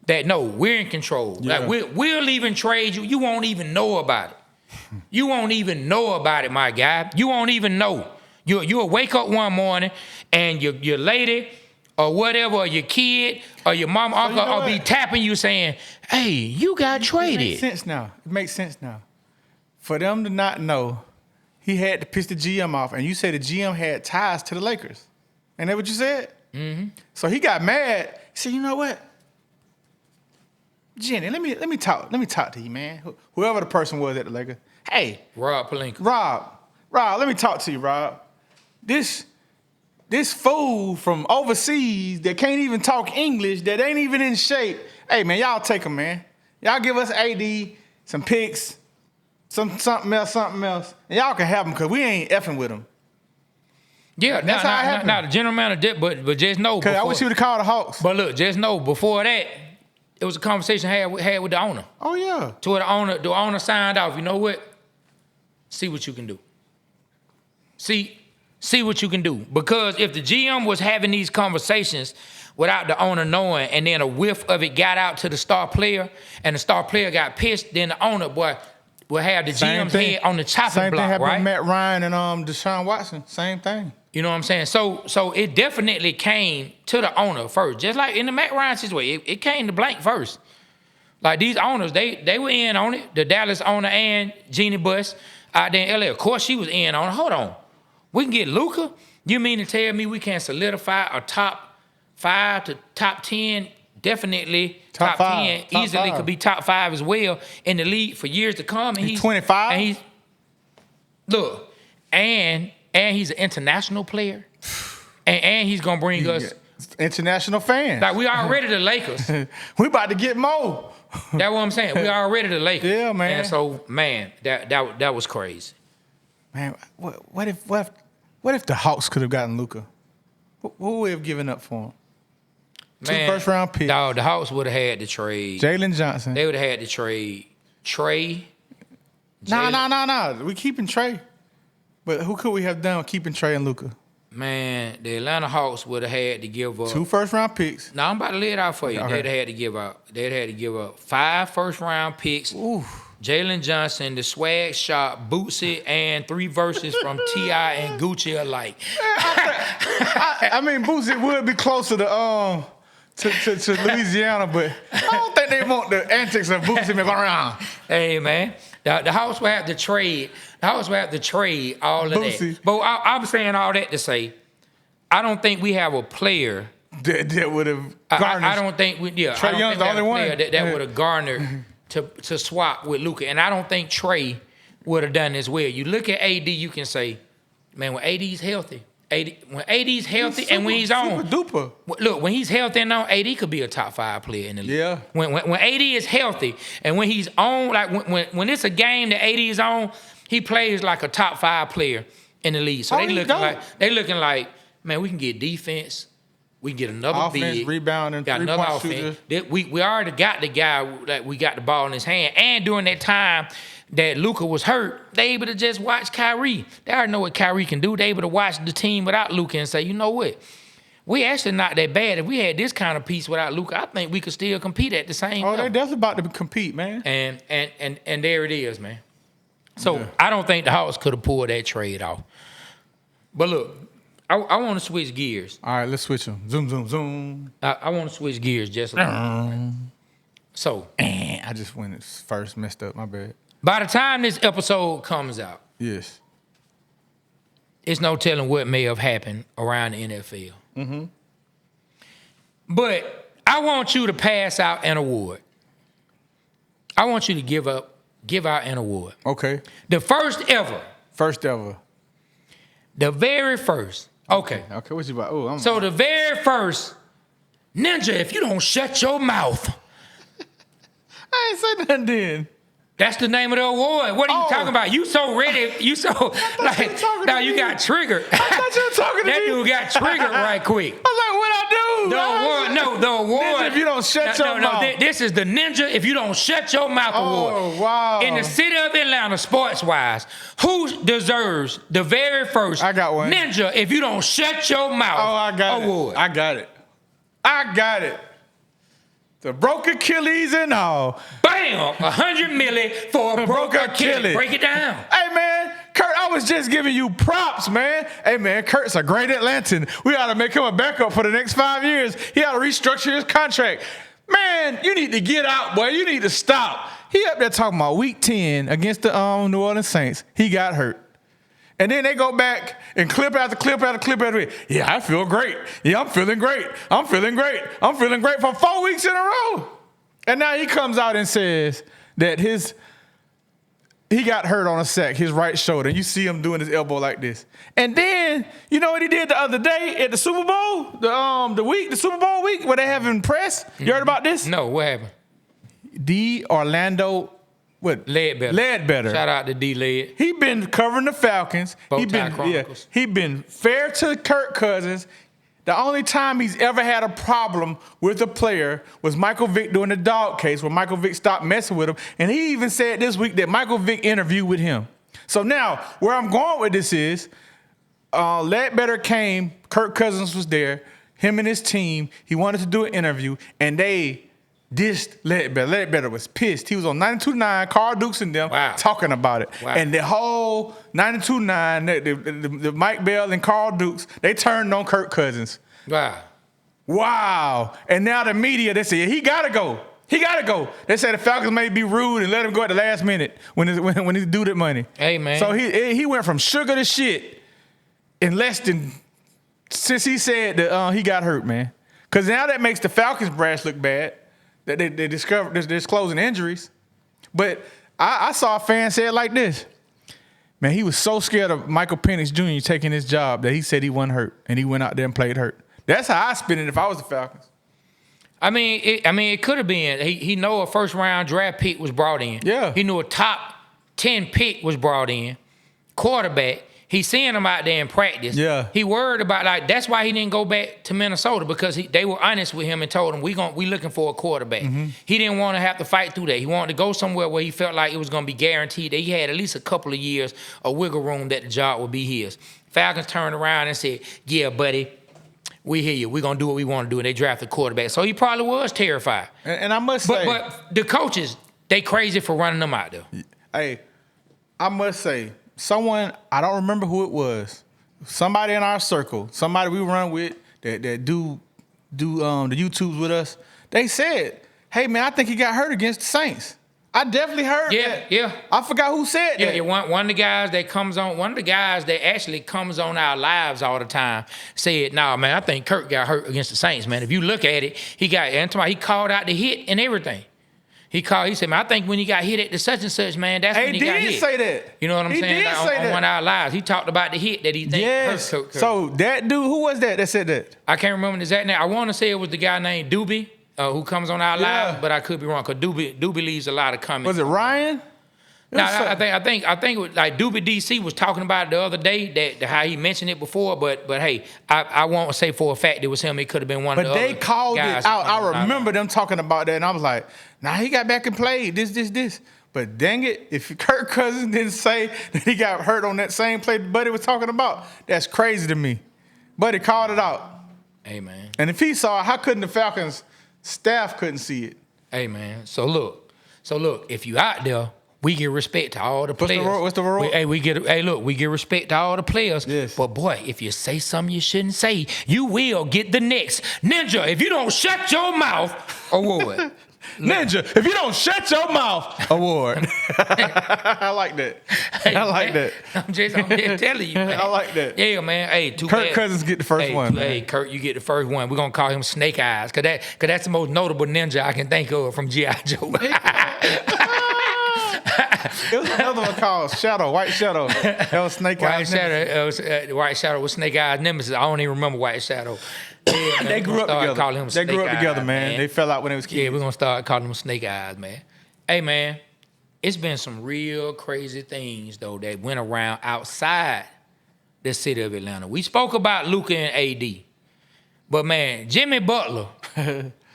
A: that no, we're in control. Yeah. Like we'll even trade you. You won't even know about it. You won't even know about it, my guy. You won't even know. You'll wake up one morning and your lady or whatever, or your kid or your mom, uncle, will be tapping you saying, hey, you got traded.
B: It makes sense now. For them to not know, he had to piss the GM off, and you said the GM had ties to the Lakers. Ain't that what you said? Mm-hmm. So he got mad. He said, you know what? Jenny, let me talk to you, man. Whoever the person was at the Lakers. Hey.
A: Rob Pelinka.
B: Rob, let me talk to you, Rob. This fool from overseas that can't even talk English, that ain't even in shape. Hey, man, y'all take him, man. Y'all give us AD, some picks, something else, and y'all can have them because we ain't effing with them.
A: Yeah,
B: That's how it happened.
A: Now the general manager did, but just know.
B: Because I wish you would have called the Hawks.
A: But look, just know before that, it was a conversation I had with the owner.
B: Oh yeah.
A: To where the owner signed off. You know what? See what you can do. See what you can do. Because if the GM was having these conversations without the owner knowing, and then a whiff of it got out to the star player, and the star player got pissed, then the owner will have the GM's head on the chopping block, right?
B: Same thing happened with Matt Ryan and Deshaun Watson. Same thing.
A: You know what I'm saying? So it definitely came to the owner first. Just like in the Matt Ryan situation, it came to Blank first. Like these owners, they were in on it. The Dallas owner and Jeannie Buss out there in LA. Of course, she was in on it. Hold on. We can get Luka? You mean to tell me we can solidify a top 5 to top 10? Definitely top 10. Easily could be top 5 as well in the league for years to come. And
B: he's 25?
A: And he's an international player. And he's going to bring us
B: international fans.
A: Like, we already the Lakers.
B: We about to get more.
A: That's what I'm saying. We already the Lakers.
B: Yeah, man.
A: And so, man, that was crazy.
B: Man, what if the Hawks could have gotten Luka? What would we have given up for him?
A: Man,
B: 2 first-round picks.
A: No, the Hawks would have had to trade.
B: Jalen Johnson.
A: They would have had to trade Trae.
B: No. We keeping Trae. But who could we have done keeping Trae and Luka?
A: Man, the Atlanta Hawks would have had to give up
B: 2 first-round picks.
A: No, I'm about to lay it out for you.
B: Okay.
A: They'd had to give up 5 first-round picks.
B: Ooh.
A: Jalen Johnson, the swag shop, Bootsy, and 3 verses from T.I. and Gucci alike.
B: I mean, Bootsy would be closer to Louisiana, but I don't think they want the antics of Bootsy going around.
A: Hey, man, the Hawks will have to trade. The Hawks will have to trade all of
B: Bootsy.
A: that. But I'm saying all that to say, I don't think we have a player
B: that would have garnered.
A: I don't think we. Yeah,
B: Trae Young's the only one
A: that would have garnered to swap with Luka, and I don't think Trae would have done as well. You look at AD, you can say, man, when AD's healthy, when AD's healthy, and when he's on,
B: super duper.
A: Look, when he's healthy and on, AD could be a top 5 player in the league.
B: Yeah.
A: When AD is healthy, and when he's on, like when it's a game that AD is on, he plays like a top 5 player in the league. So they looking like, man, we can get defense. We can get another
B: offense,
A: big.
B: Rebounding,
A: got another offense. We already got the guy that we got the ball in his hand. And during that time that Luka was hurt, they able to just watch Kyrie. They already know what Kyrie can do. They able to watch the team without Luka and say, you know what? We actually not that bad. If we had this kind of piece without Luka, I think we could still compete at the same level.
B: They definitely about to compete, man.
A: And there it is, man. So I don't think the Hawks could have pulled that trade off. But look, I want to switch gears.
B: All right, let's switch them. Zoom, zoom, zoom.
A: I want to switch gears just a little bit. So
B: I just went first, messed up. My bad.
A: By the time this episode comes out,
B: yes,
A: it's no telling what may have happened around the NFL.
B: Mm-hmm.
A: But I want you to pass out an award. I want you to give out an award.
B: Okay.
A: The first ever.
B: First ever.
A: The very first. Okay.
B: Okay, what you about?
A: So the very first, Ninja, if you don't shut your mouth.
B: I ain't say nothing then.
A: That's the name of the award. What are you talking about? You so ready. You so, like, now you got triggered.
B: I thought you were talking to me.
A: That dude got triggered right quick.
B: I was like, what I do?
A: The award.
B: Ninja, if you don't shut your mouth.
A: This is the Ninja, if you don't shut your mouth award.
B: Oh, wow.
A: In the city of Atlanta, sports-wise, who deserves the very first
B: I got one.
A: Ninja, if you don't shut your mouth award?
B: I got it. The broke Achilles and all.
A: Bam! $100 million for a broke Achilles. Break it down.
B: Hey, man. Kurt, I was just giving you props, man. Hey, man, Kurt's a great Atlantan. We ought to make him a backup for the next 5 years. He ought to restructure his contract. Man, you need to get out, boy. You need to stop. He up there talking about week 10 against the New Orleans Saints. He got hurt. And then they go back and clip after clip after clip after clip. Yeah, I feel great. Yeah, I'm feeling great. I'm feeling great for 4 weeks in a row. And now he comes out and says that he got hurt on a sack, his right shoulder. And you see him doing his elbow like this. And then, you know what he did the other day at the Super Bowl? The Super Bowl week where they having press? You heard about this?
A: No, what happened?
B: Orlando Ledbetter.
A: Shout out to D Led.
B: He been covering the Falcons.
A: Bowtie Chronicles.
B: He been fair to Kirk Cousins. The only time he's ever had a problem with a player was Michael Vick doing the dog case where Michael Vick stopped messing with him. And he even said this week that Michael Vick interviewed with him. So now, where I'm going with this is, Ledbetter came, Kirk Cousins was there, him and his team. He wanted to do an interview, and they dissed Ledbetter. Ledbetter was pissed. He was on 92.9, Carl Dukes and them talking about it.
A: Wow.
B: And the whole 92.9, the Mike Bell and Carl Dukes, they turned on Kirk Cousins. Wow. And now the media, they say, he got to go. He got to go. They say the Falcons may be rude and let him go at the last minute when he's due that money.
A: Hey, man.
B: So he went from sugar to shit in less than, since he said that he got hurt, man. Because now that makes the Falcons brass look bad. That they disclosing injuries. But I saw a fan say it like this. Man, he was so scared of Michael Penix Jr. taking his job that he said he wasn't hurt, and he went out there and played hurt. That's how I spin it if I was the Falcons.
A: I mean, it could have been. He know a first-round draft pick was brought in.
B: Yeah.
A: He knew a top 10 pick was brought in. Quarterback. He seeing him out there in practice.
B: Yeah.
A: He worried about, that's why he didn't go back to Minnesota, because they were honest with him and told him, we looking for a quarterback. Mm-hmm. He didn't want to have to fight through that. He wanted to go somewhere where he felt like it was going to be guaranteed that he had at least a couple of years of wiggle room that the job would be his. Falcons turned around and said, yeah, buddy, we hear you. We're going to do what we want to do. And they drafted quarterback. So he probably was terrified.
B: And I must say.
A: But the coaches, they crazy for running them out there.
B: Hey, I must say, someone, I don't remember who it was, somebody in our circle, somebody we run with that do the YouTubes with us, they said, hey, man, I think he got hurt against the Saints. I definitely heard that.
A: Yeah.
B: I forgot who said that.
A: Yeah, one of the guys that actually comes on our lives all the time said, nah, man, I think Kirk got hurt against the Saints, man. If you look at it, he called out the hit and everything. He said, man, I think when he got hit at the such and such, man, that's when he got hit.
B: He did say that.
A: You know what I'm saying?
B: He did say that.
A: On one of our lives. He talked about the hit that he thinks hurt Kirk.
B: So that dude, who was that said that?
A: I can't remember the exact name. I want to say it was the guy named Doobie, who comes on our lives, but I could be wrong, because Doobie leaves a lot of comments.
B: Was it Ryan?
A: No, I think it was, like, Doobie DC was talking about it the other day, that how he mentioned it before, but hey, I won't say for a fact it was him. It could have been one of the other guys.
B: But they called it out. I remember them talking about that, and I was like, nah, he got back and played this. But dang it, if Kirk Cousins didn't say that he got hurt on that same play Buddy was talking about, that's crazy to me. Buddy called it out.
A: Hey, man.
B: And if he saw it, how couldn't the Falcons staff couldn't see it?
A: Hey, man. So look, if you out there, we give respect to all the players.
B: What's the rule?
A: We give respect to all the players.
B: Yes.
A: But boy, if you say something you shouldn't say, you will get the next Ninja. If you don't shut your mouth, award.
B: Ninja, if you don't shut your mouth, award. I like that. I like that.
A: I'm just telling you, man.
B: I like that.
A: Yeah, man. Hey,
B: Kirk Cousins get the first one. Man.
A: Hey, Kirk, you get the first one. We're gonna call him Snake Eyes, cause that's the most notable ninja I can think of from G.I. Joe.
B: It was another one called White Shadow. That was Snake Eyes.
A: White Shadow was Snake Eyes Nemesis. I don't even remember White Shadow. Yeah,
B: they grew up together. They grew up together, man. They fell out when they was kids.
A: Yeah, we're gonna start calling them Snake Eyes, man. Hey, man, it's been some real crazy things though that went around outside the city of Atlanta. We spoke about Luka and AD, but man, Jimmy Butler.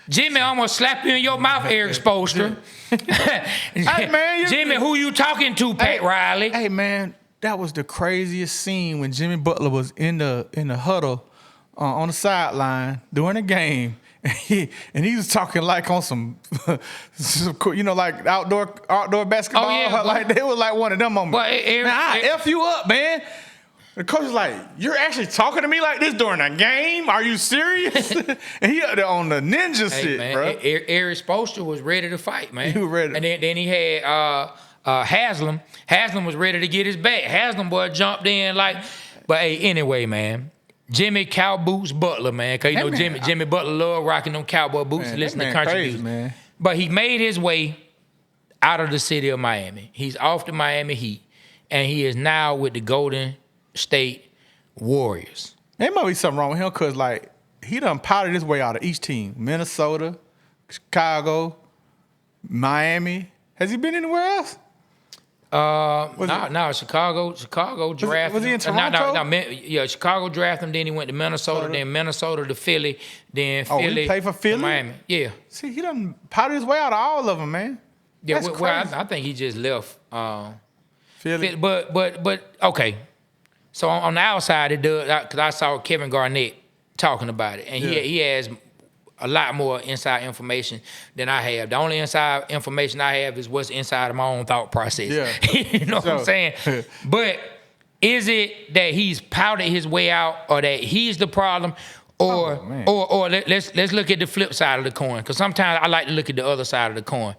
A: Jimmy almost slapped you in your mouth, Eric Spoelstra.
B: Hey, man,
A: Jimmy, who you talking to, Pat Riley?
B: Hey, man, that was the craziest scene when Jimmy Butler was in the huddle on the sideline during the game, and he was talking like on some like outdoor basketball.
A: Oh, yeah,
B: like they was like one of them moments.
A: But
B: man, I F you up, man. The coach was like, "You're actually talking to me like this during a game? Are you serious?" And he on the ninja shit,
A: man,
B: bro.
A: Eric Spoelstra was ready to fight, man.
B: He was ready.
A: And then he had Haslam. Haslam was ready to get his back. Haslam boy jumped in like. But hey, anyway, man. Jimmy Cow Boots Butler, man. Because, Jimmy Butler love rocking them cowboy boots and listening to country music.
B: Man.
A: But he made his way out of the city of Miami. He's off the Miami Heat. And he is now with the Golden State Warriors.
B: There might be something wrong with him because, he done powdered his way out of each team. Minnesota, Chicago, Miami. Has he been anywhere else?
A: No, Chicago drafted.
B: Was he in Toronto?
A: Yeah, Chicago drafted him. Then he went to Minnesota. Then Minnesota to Philly. Then Philly.
B: He played for Philly?
A: To Miami. Yeah.
B: See, he done powdered his way out of all of them, man.
A: Yeah,
B: That's crazy.
A: I think he just left.
B: Philly.
A: But okay. So on the outside, it does because I saw Kevin Garnett talking about it, and he has a lot more inside information than I have. The only inside information I have is what's inside of my own thought process.
B: Yeah.
A: You know what I'm saying? But is it that he's powdered his way out, or that he's the problem, or let's look at the flip side of the coin? Because sometimes I like to look at the other side of the coin.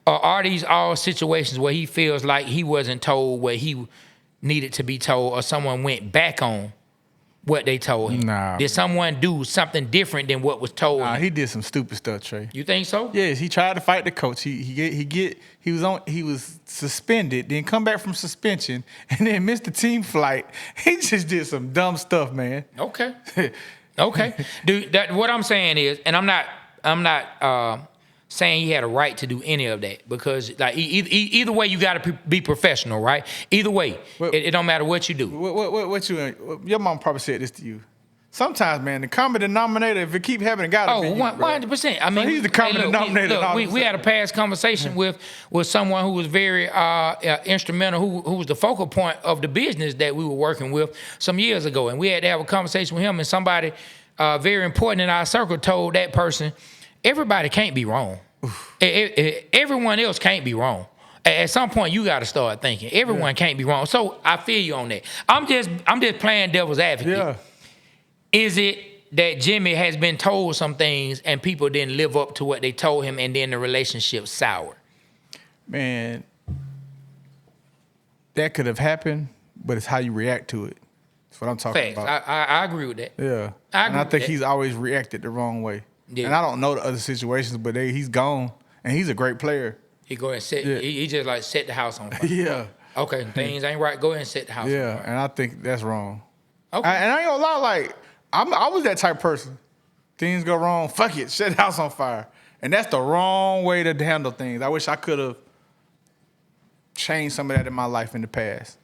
A: Or are these all situations where he feels like he wasn't told what he needed to be told, or someone went back on what they told him?
B: Nah.
A: Did someone do something different than what was told him?
B: He did some stupid stuff, Trae.
A: You think so?
B: Yes, he tried to fight the coach. He was suspended, then come back from suspension, and then missed the team flight. He just did some dumb stuff, man.
A: Okay. Dude, what I'm saying is, and I'm not saying he had a right to do any of that, because like either way you got to be professional, right? Either way, it don't matter what you do.
B: Your mom probably said this to you. Sometimes, man, the common denominator, if it keep happening, gotta be you,
A: 100%. I mean,
B: so he's the common denominator.
A: We had a past conversation with someone who was very instrumental, who was the focal point of the business that we were working with some years ago, and we had to have a conversation with him. And somebody very important in our circle told that person, everybody can't be wrong. Everyone else can't be wrong. At some point, you got to start thinking everyone can't be wrong. So I feel you on that. I'm just playing devil's advocate.
B: Yeah.
A: Is it that Jimmy has been told some things and people didn't live up to what they told him, and then the relationship soured?
B: Man, that could have happened, but it's how you react to it. That's what I'm talking about.
A: I agree with that.
B: Yeah. I think he's always reacted the wrong way. Yeah. And I don't know the other situations, but he's gone, and he's a great player.
A: He go ahead and set. Yeah. He just like set the house on fire.
B: Yeah.
A: Okay, things ain't right. Go ahead and set the house on fire.
B: Yeah, and I think that's wrong.
A: Okay.
B: And I ain't gonna lie, like I was that type of person. Things go wrong, fuck it, set the house on fire, and that's the wrong way to handle things. I wish I could have changed some of that in my life in the past.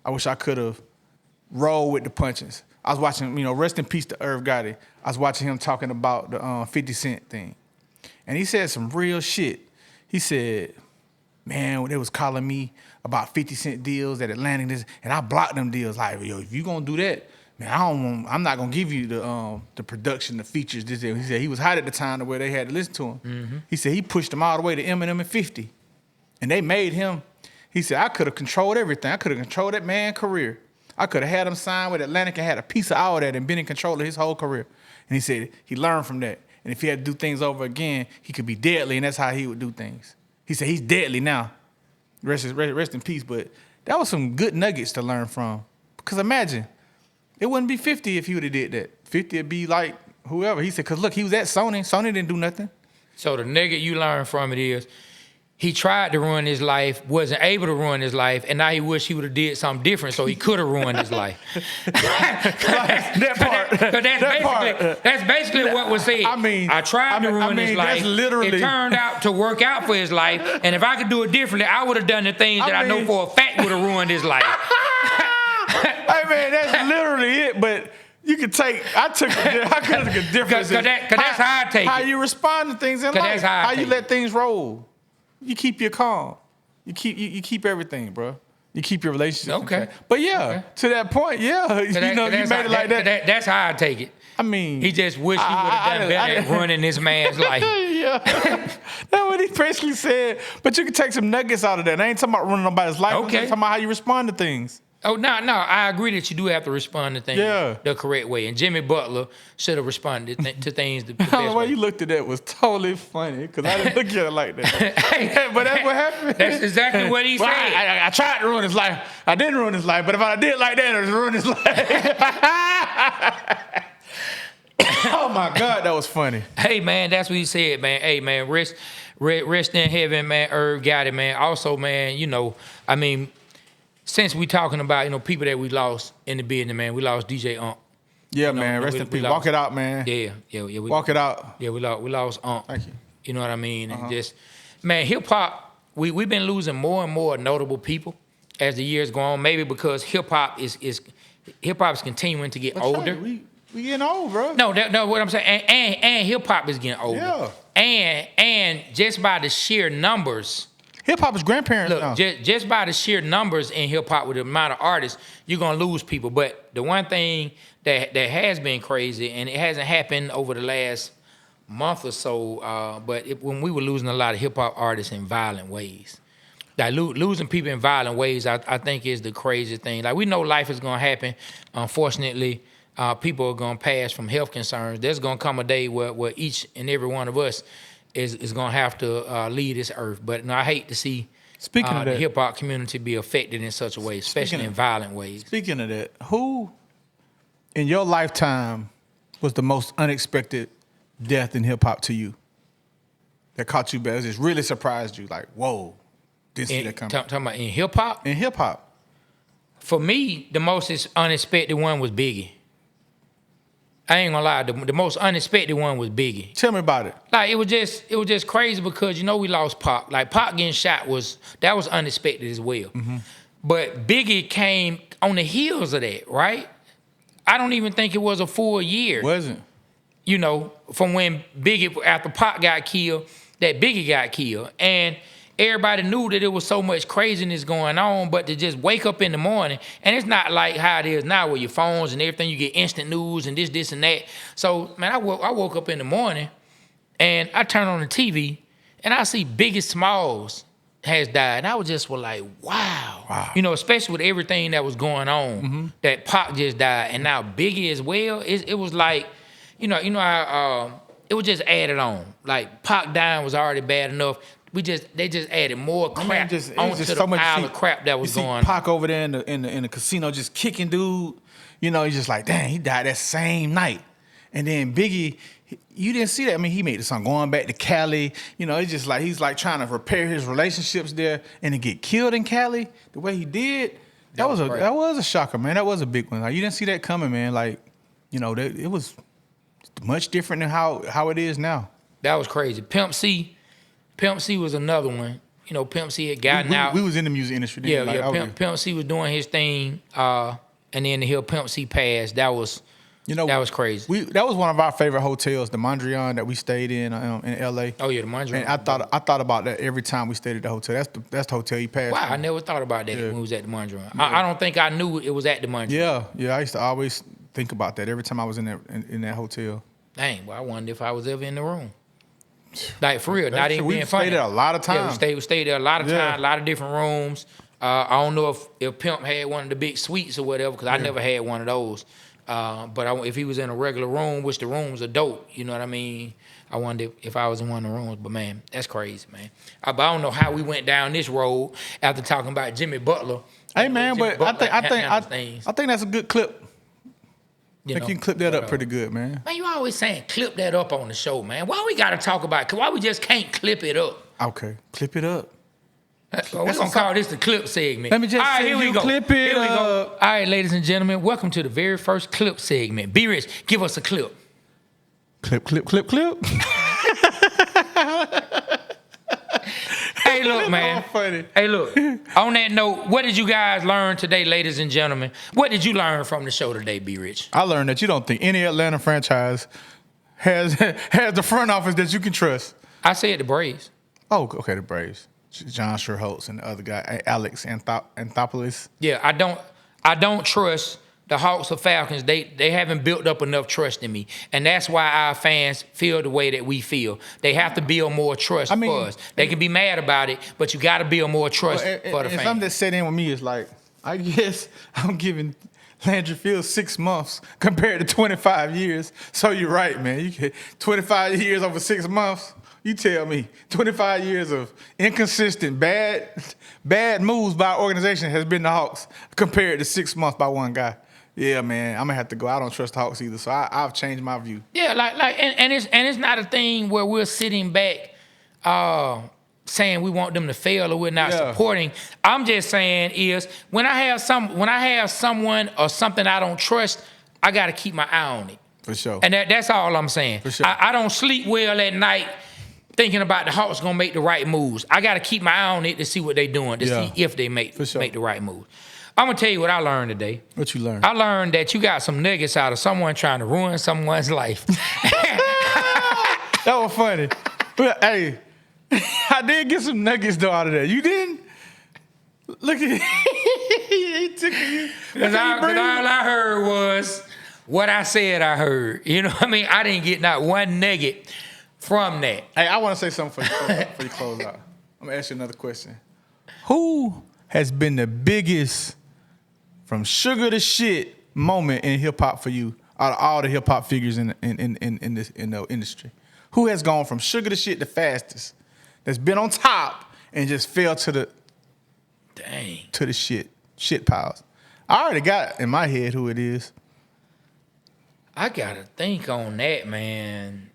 B: I wish I could have rolled with the punches. I was watching, rest in peace to Irv Gotti. I was watching him talking about the 50 Cent thing. And he said some real shit. He said, man, when they was calling me about 50 Cent deals at Atlantic, and I blocked them deals. Like, yo, if you gonna do that, man, I'm not gonna give you the production, the features. This. He said he was hot at the time to where they had to listen to him. Mm-hmm. He said he pushed them all the way to Eminem and 50. And they made him, he said, I could have controlled everything. I could have controlled that man's career. I could have had him sign with Atlantic and had a piece of all that and been in control of his whole career. And he said he learned from that. And if he had to do things over again, he could be deadly, and that's how he would do things. He said he's deadly now. Rest in peace. But that was some good nuggets to learn from. Because imagine, it wouldn't be 50 if he would have did that. 50 would be like whoever. He said, because look, he was at Sony. Sony didn't do nothing.
A: So the nugget you learn from it is, he tried to ruin his life, wasn't able to ruin his life, and now he wish he would have did something different so he could have ruined his life. That's basically what was said. I tried to ruin his life. It turned out to work out for his life, and if I could do it differently, I would have done the things that I know for a fact would have ruined his life.
B: Hey man, that's literally it. But you could take. I could have took a difference.
A: Because that's how I take it.
B: How you respond to things in life.
A: That's
B: how you let things roll. You keep your calm. You keep everything, bro. You keep your relationship.
A: Okay.
B: But to that point, you made it like that.
A: That's how I take it.
B: I mean,
A: he just wished he would have done better at running this man's life.
B: Yeah. That's what he basically said. But you can take some nuggets out of that. I ain't talking about running nobody's life.
A: Okay.
B: I'm talking about how you respond to things.
A: Oh, no, I agree that you do have to respond to things the correct way. And Jimmy Butler should have responded to things the best way.
B: The way you looked at that was totally funny, because I didn't look at it like that. But that's what happened.
A: That's exactly what he said.
B: I tried to ruin his life. I didn't ruin his life, but if I did like that, it would ruin his life. Oh, my God, that was funny.
A: Hey, man, that's what he said, man. Hey, man, rest in heaven, man. Irv got it, man. Also, man, since we talking about, people that we lost in the business, man, we lost DJ Unk.
B: Yeah, man, rest in peace. Walk it out, man.
A: Yeah.
B: Walk it out.
A: Yeah, we lost Unk.
B: Thank you.
A: You know what I mean? And just, Man, hip hop, we've been losing more and more notable people as the years go on. Maybe because hip hop is continuing to get older.
B: Right. We getting old, bro.
A: No, what I'm saying, and hip hop is getting older.
B: Yeah.
A: And just by the sheer numbers.
B: Hip hop is grandparents now.
A: Look, just by the sheer numbers in hip hop with the amount of artists, you're gonna lose people. But the one thing that has been crazy, and it hasn't happened over the last month or so, when we were losing a lot of hip hop artists in violent ways. Like losing people in violent ways, I think is the craziest thing. Like we know life is gonna happen. Unfortunately, people are gonna pass from health concerns. There's gonna come a day where each and every one of us is gonna have to leave this earth. But no, I hate to see the hip hop community be affected in such a way, especially in violent ways.
B: Speaking of that, who in your lifetime was the most unexpected death in hip hop to you? That caught you bad, just really surprised you, like, whoa, didn't see that coming.
A: Talking about in hip hop?
B: In hip hop. For
A: me, the most unexpected one was Biggie. I ain't gonna lie, the most unexpected one was Biggie.
B: Tell me about it.
A: Like it was just crazy because we lost Pac. Like Pac getting shot was unexpected as well. Mm-hmm. But Biggie came on the heels of that, right? I don't even think it was a full year.
B: Wasn't.
A: From when Biggie, after Pac got killed, that Biggie got killed. And everybody knew that there was so much craziness going on, but to just wake up in the morning, and it's not like how it is now with your phones and everything, you get instant news and this and that. So, man, I woke up in the morning, and I turn on the TV, and I see Biggie Smalls has died. And I was just like, wow. Especially with everything that was going on, that Pac just died, and now Biggie as well. It was like, how it was just added on. Like Pac dying was already bad enough. They just added more crap onto the pile of crap that was going on.
B: Pac over there in the casino just kicking dude. He's just like, dang, he died that same night. And then Biggie, you didn't see that. I mean, he made the song going back to Cali. It's just like he's like trying to repair his relationships there, and to get killed in Cali the way he did. That was a shocker, man. That was a big one. Like you didn't see that coming, man. Like it was much different than how it is now.
A: That was crazy. Pimp C was another one. Pimp C had gotten out.
B: We was in the music industry.
A: Pimp C was doing his thing, and then to hear Pimp C pass, that was crazy.
B: That was one of our favorite hotels, the Mondrian that we stayed in L.A.
A: Oh yeah, the Mondrian.
B: And I thought about that every time we stayed at the hotel. That's the hotel he passed.
A: Wow, I never thought about that when we was at the Mondrian. Yeah. I don't think I knew it was at the Mondrian.
B: Yeah. I used to always think about that every time I was in that hotel.
A: Dang, well, I wondered if I was ever in the room. Like for real, not even being funny.
B: We stayed there a lot of times.
A: Yeah, we stayed there a lot of times, a lot of different rooms. I don't know if Pimp had one of the big suites or whatever, because I never had one of those. But if he was in a regular room, which the rooms are dope, you know what I mean? I wonder if I was in one of the rooms. But man, that's crazy, man. But I don't know how we went down this road after talking about Jimmy Butler.
B: Hey man, but I think that's a good clip. You can clip that up pretty good, man.
A: Man, you always saying clip that up on the show, man. Why we got to talk about it? Why we just can't clip it up?
B: Okay, clip it up.
A: We're going to call this the clip segment.
B: Let me just say here we go. Clip it
A: here we go. All right, ladies and gentlemen, welcome to the very first clip segment. B Rich, give us a clip.
B: Clip.
A: Hey, look, man.
B: Funny.
A: Hey, look. On that note, what did you guys learn today, ladies and gentlemen? What did you learn from the show today, B Rich?
B: I learned that you don't think any Atlanta franchise has the front office that you can trust.
A: I said the Braves.
B: Oh, okay, the Braves. John Sherholtz and the other guy, Alex Anthopoulos.
A: Yeah, I don't trust the Hawks or Falcons. They haven't built up enough trust in me. And that's why our fans feel the way that we feel. They have to build more trust for us. They can be mad about it, but you got to build more trust for the fans.
B: Something that set in with me is like, I guess I'm giving Landry Fields 6 months compared to 25 years. So you're right, man. You get 25 years over 6 months. You tell me, 25 years of inconsistent, bad moves by our organization has been the Hawks compared to 6 months by one guy. Yeah, man, I'm gonna have to go. I don't trust the Hawks either, so I've changed my view.
A: Yeah, and it's not a thing where we're sitting back saying we want them to fail or we're not supporting. I'm just saying is when I have someone or something I don't trust, I got to keep my eye on it.
B: For sure.
A: And that's all I'm saying.
B: For sure.
A: I don't sleep well at night thinking about the Hawks gonna make the right moves. I gotta keep my eye on it to see what they doing, to see if they make the right move. I'm gonna tell you what I learned today.
B: What you learned?
A: I learned that you got some nuggets out of someone trying to ruin someone's life.
B: That was funny. But hey, I did get some nuggets though out of that. You didn't? Look at he took you.
A: Because all I heard was what I said I heard. You know what I mean? I didn't get not one nugget from that.
B: Hey, I want to say something for you close out. I'm gonna ask you another question. Who has been the biggest from sugar to shit moment in hip hop for you out of all the hip hop figures in the industry? Who has gone from sugar to shit the fastest? That's been on top and just fell to the shit piles. I already got in my head who it is.
A: I gotta think on that, man.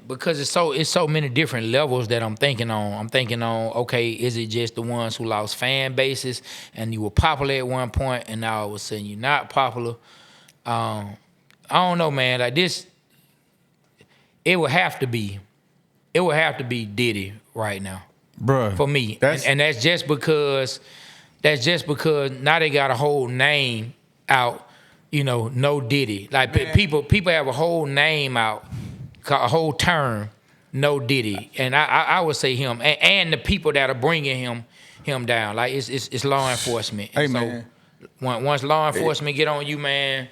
A: Because it's so many different levels that I'm thinking on. I'm thinking on, okay, is it just the ones who lost fan bases and you were popular at one point and now all of a sudden you're not popular? I don't know, man. Like this, it would have to be Diddy right now,
B: bruh,
A: for me. And that's just because now they got a whole name out, you know, no Diddy. Like people have a whole name out, a whole term, no Diddy. And I would say him and the people that are bringing him down. Like it's law enforcement.
B: Hey,
A: so
B: man.
A: Once law enforcement get on you, man,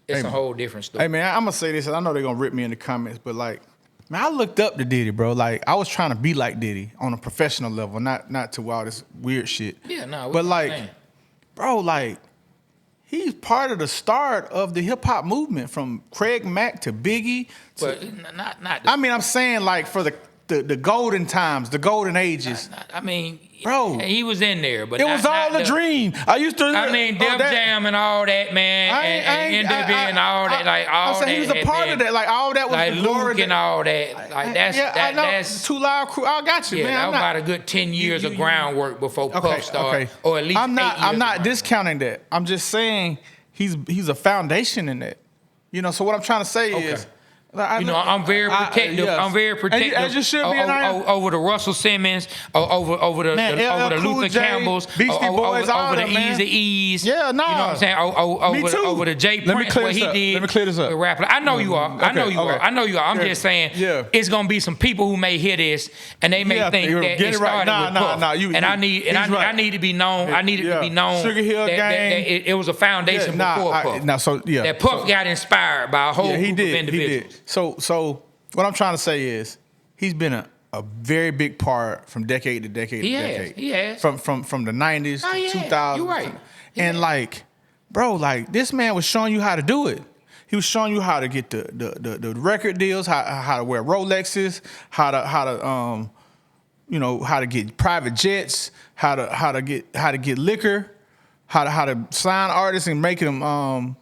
A: it's a whole different story.
B: Hey, man, I'm going to say this, and I know they're going to rip me in the comments, but, like, man, I looked up to Diddy, bro. Like, I was trying to be like Diddy on a professional level, not to all this weird shit.
A: Yeah, no.
B: But, like, bro, like, he's part of the start of the hip-hop movement from Craig Mack to Biggie.
A: But not
B: I mean, I'm saying, like, for the golden times, the golden ages.
A: I mean,
B: bro,
A: he was in there, but
B: it was all a dream. I used to.
A: I mean, Def Jam and all that, man, and NWB and all that, like all that.
B: He was a part of that, like all that was
A: like
B: the glory
A: Luke and all that. Like that's
B: Too Loud Crew. I got you,
A: yeah,
B: man.
A: that was about a good 10 years of groundwork before Puff started, or at least
B: I'm not
A: years
B: discounting that. I'm just saying he's a foundation in that. You know, so what I'm trying to say is.
A: I'm very protective.
B: Yes.
A: I'm very protective.
B: As you should be.
A: Over the Russell Simmons, over the Luther Campbells,
B: Beastie Boys,
A: over the Eazy-E's.
B: Yeah, no.
A: You know what I'm saying?
B: Me too.
A: Over the Jay Prince, what he did.
B: Let me clear this up.
A: The rapper. I know you are. I know you are. I'm just saying. It's gonna be some people who may hear this and they may think that it started with Puff. I need to be known. I need it to be known.
B: Sugar Hill Gang.
A: It was a foundation before Puff. That Puff got inspired by a whole group of individuals.
B: So what I'm trying to say is he's been a very big part from decade to decade to decade.
A: He has.
B: From the 90s to 2000s.
A: You're right.
B: And like, bro, like this man was showing you how to do it. He was showing you how to get the record deals, how to wear Rolexes, how to get private jets, how to get liquor, how to sign artists and make them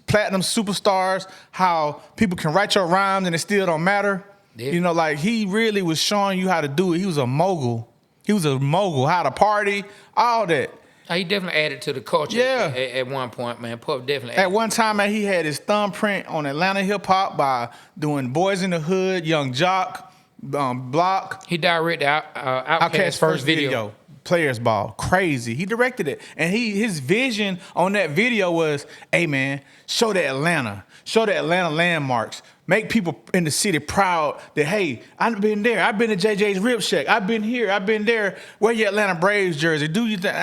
B: platinum superstars, how people can write your rhymes and it still don't matter. Yeah. You know, like he really was showing you how to do it. He was a mogul. How to party, all that.
A: He definitely added to the culture at one point, man. Puff definitely added.
B: At one time, man, he had his thumbprint on Atlanta hip-hop by doing Boyz in the Hood, Young Jock, Block.
A: He directed Outkast's first video.
B: Players Ball, crazy. He directed it, and his vision on that video was, "Hey man, show the Atlanta landmarks, make people in the city proud that hey, I've been there. I've been to JJ's Rib Shack. I've been here. I've been there. Wear your Atlanta Braves jersey. Do you think?"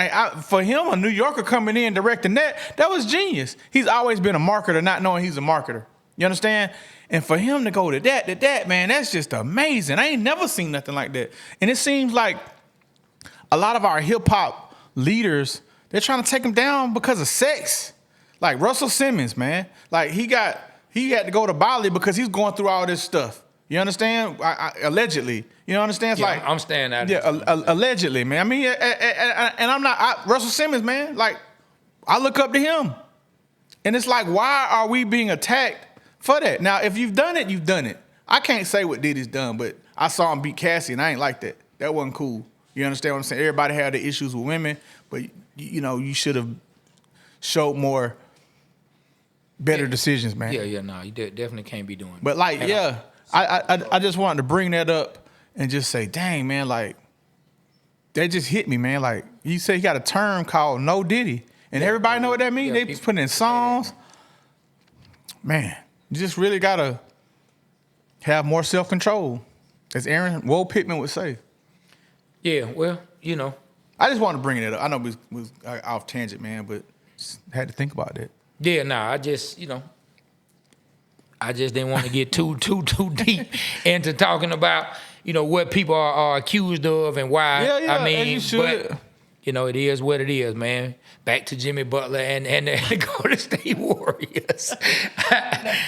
B: For him, a New Yorker coming in directing that was genius. He's always been a marketer, not knowing he's a marketer. You understand? And for him to go to that, man, that's just amazing. I ain't never seen nothing like that. And it seems like a lot of our hip-hop leaders, they're trying to take him down because of sex. Like Russell Simmons, man. Like he had to go to Bali because he's going through all this stuff. You understand? Allegedly. You understand? It's
A: I'm staying out of
B: it. Allegedly, man. I mean, and I'm not, Russell Simmons, man, like, I look up to him. And it's like, why are we being attacked for that? Now, if you've done it, you've done it. I can't say what Diddy's done, but I saw him beat Cassie, and I ain't like that. That wasn't cool. You understand what I'm saying? Everybody had the issues with women, but you know, you should have showed better decisions, man.
A: Yeah, no, you definitely can't be doing that.
B: But like, I just wanted to bring that up and just say, dang, man, like, that just hit me, man. Like, you say he got a term called No Diddy. And everybody know what that means? They put in songs. Man, you just really got to have more self-control, as Aaron Woe Pittman would say.
A: Yeah, well, you know.
B: I just wanted to bring it up. I know we was off tangent, man, but just had to think about that.
A: Yeah, nah, I just didn't want to get too deep into talking about, what people are accused of and why.
B: Yeah,
A: I mean,
B: as you should.
A: but it is what it is, man. Back to Jimmy Butler and the Golden State Warriors.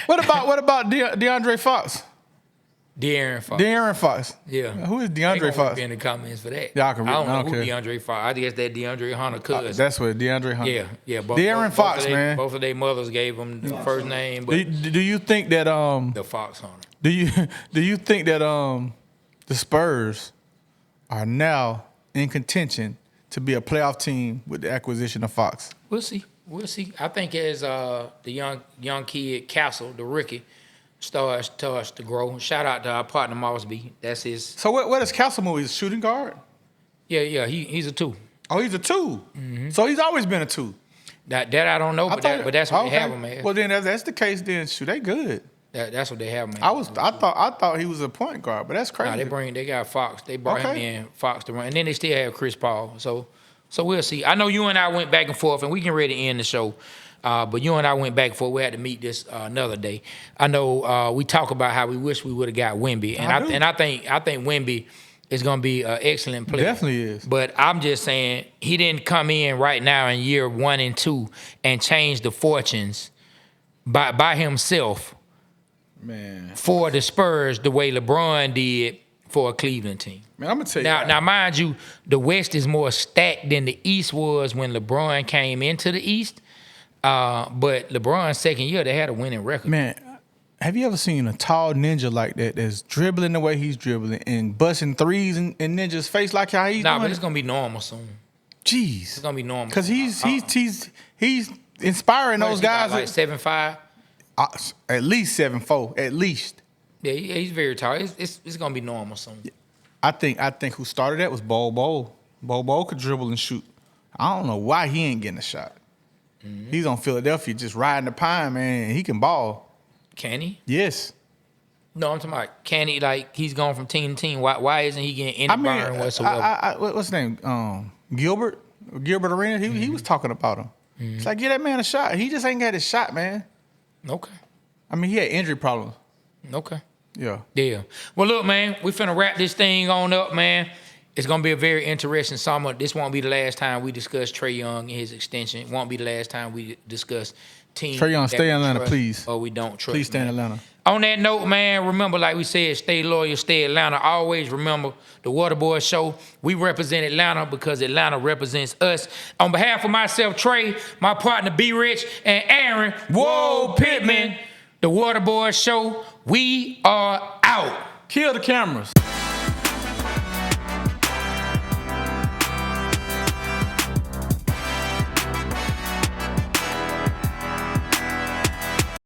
B: What about DeAndre Fox?
A: De'Aaron Fox.
B: Yeah. Who is
A: They
B: DeAndre
A: gonna
B: Fox?
A: be in the comments for that.
B: Yeah,
A: I don't know who
B: care.
A: DeAndre Fox. I guess that DeAndre Hunter cousin.
B: That's what DeAndre Hunter.
A: Yeah.
B: De'Aaron Fox, man.
A: Both of their mothers gave him the first name, but
B: Do you think that
A: the Fox Hunter.
B: Do you think that the Spurs are now in contention to be a playoff team with the acquisition of Fox?
A: We'll see. I think as the young kid Castle, the rookie, starts to grow. Shout out to our partner Mosby. That's his.
B: So what is Castle move? He's a shooting guard?
A: Yeah. He's a 2.
B: Oh, he's a 2. Mm-hmm. So he's always been a 2.
A: That I don't know, but that's what they have him as.
B: Well, then if that's the case, then shoot, they good.
A: That's what they have him as.
B: I thought he was a point guard, but that's crazy.
A: Nah, they got Fox. They brought him in, Fox to run, and then they still have Chris Paul. So we'll see. I know you and I went back and forth, and we can ready to end the show. But you and I went back and forth. We had to meet this another day. I know we talk about how we wish we would have got Wemby, and I think Wemby is going to be an excellent player.
B: Definitely is.
A: But I'm just saying he didn't come in right now in year 1 and 2 and change the fortunes by himself.
B: Man.
A: For the Spurs the way LeBron did for a Cleveland team.
B: Man, I'm gonna tell you.
A: Now, mind you, the West is more stacked than the East was when LeBron came into the East. But LeBron's second year, they had a winning record.
B: Man, have you ever seen a tall ninja like that that's dribbling the way he's dribbling and busting threes in Ninja's face like how he's doing?
A: But it's gonna be normal soon.
B: Jeez,
A: it's gonna be normal.
B: Because he's inspiring those guys.
A: Like 7'5".
B: At least 7'4". At least.
A: Yeah, he's very tall. It's gonna be normal soon.
B: I think who started that was Bol Bol. Bol Bol could dribble and shoot. I don't know why he ain't getting a shot. Mm-hmm. He's on Philadelphia just riding the pine, man. And he can ball.
A: Can he?
B: Yes.
A: No, I'm talking about can he? Like he's going from team to team. Why isn't he getting any burn whatsoever?
B: What's his name? Gilbert Arenas. He was talking about him. Mm-hmm. It's like, get that man a shot. He just ain't got his shot, man.
A: Okay.
B: I mean, he had injury problems.
A: Okay.
B: Yeah.
A: Well, look, man, we finna wrap this thing on up, man. It's gonna be a very interesting summer. This won't be the last time we discuss Trae Young and his extension. It won't be the last time we discuss teams.
B: Trae Young, stay in Atlanta, please.
A: Or we don't trust.
B: Please stay in Atlanta.
A: On that note, man, remember, like we said, stay loyal, stay Atlanta. Always remember the Waterboy Show. We represent Atlanta because Atlanta represents us. On behalf of myself, Trae, my partner B Rich, and Aaron, Whoa Pittman, the Waterboy Show, we are out.
B: Kill the cameras.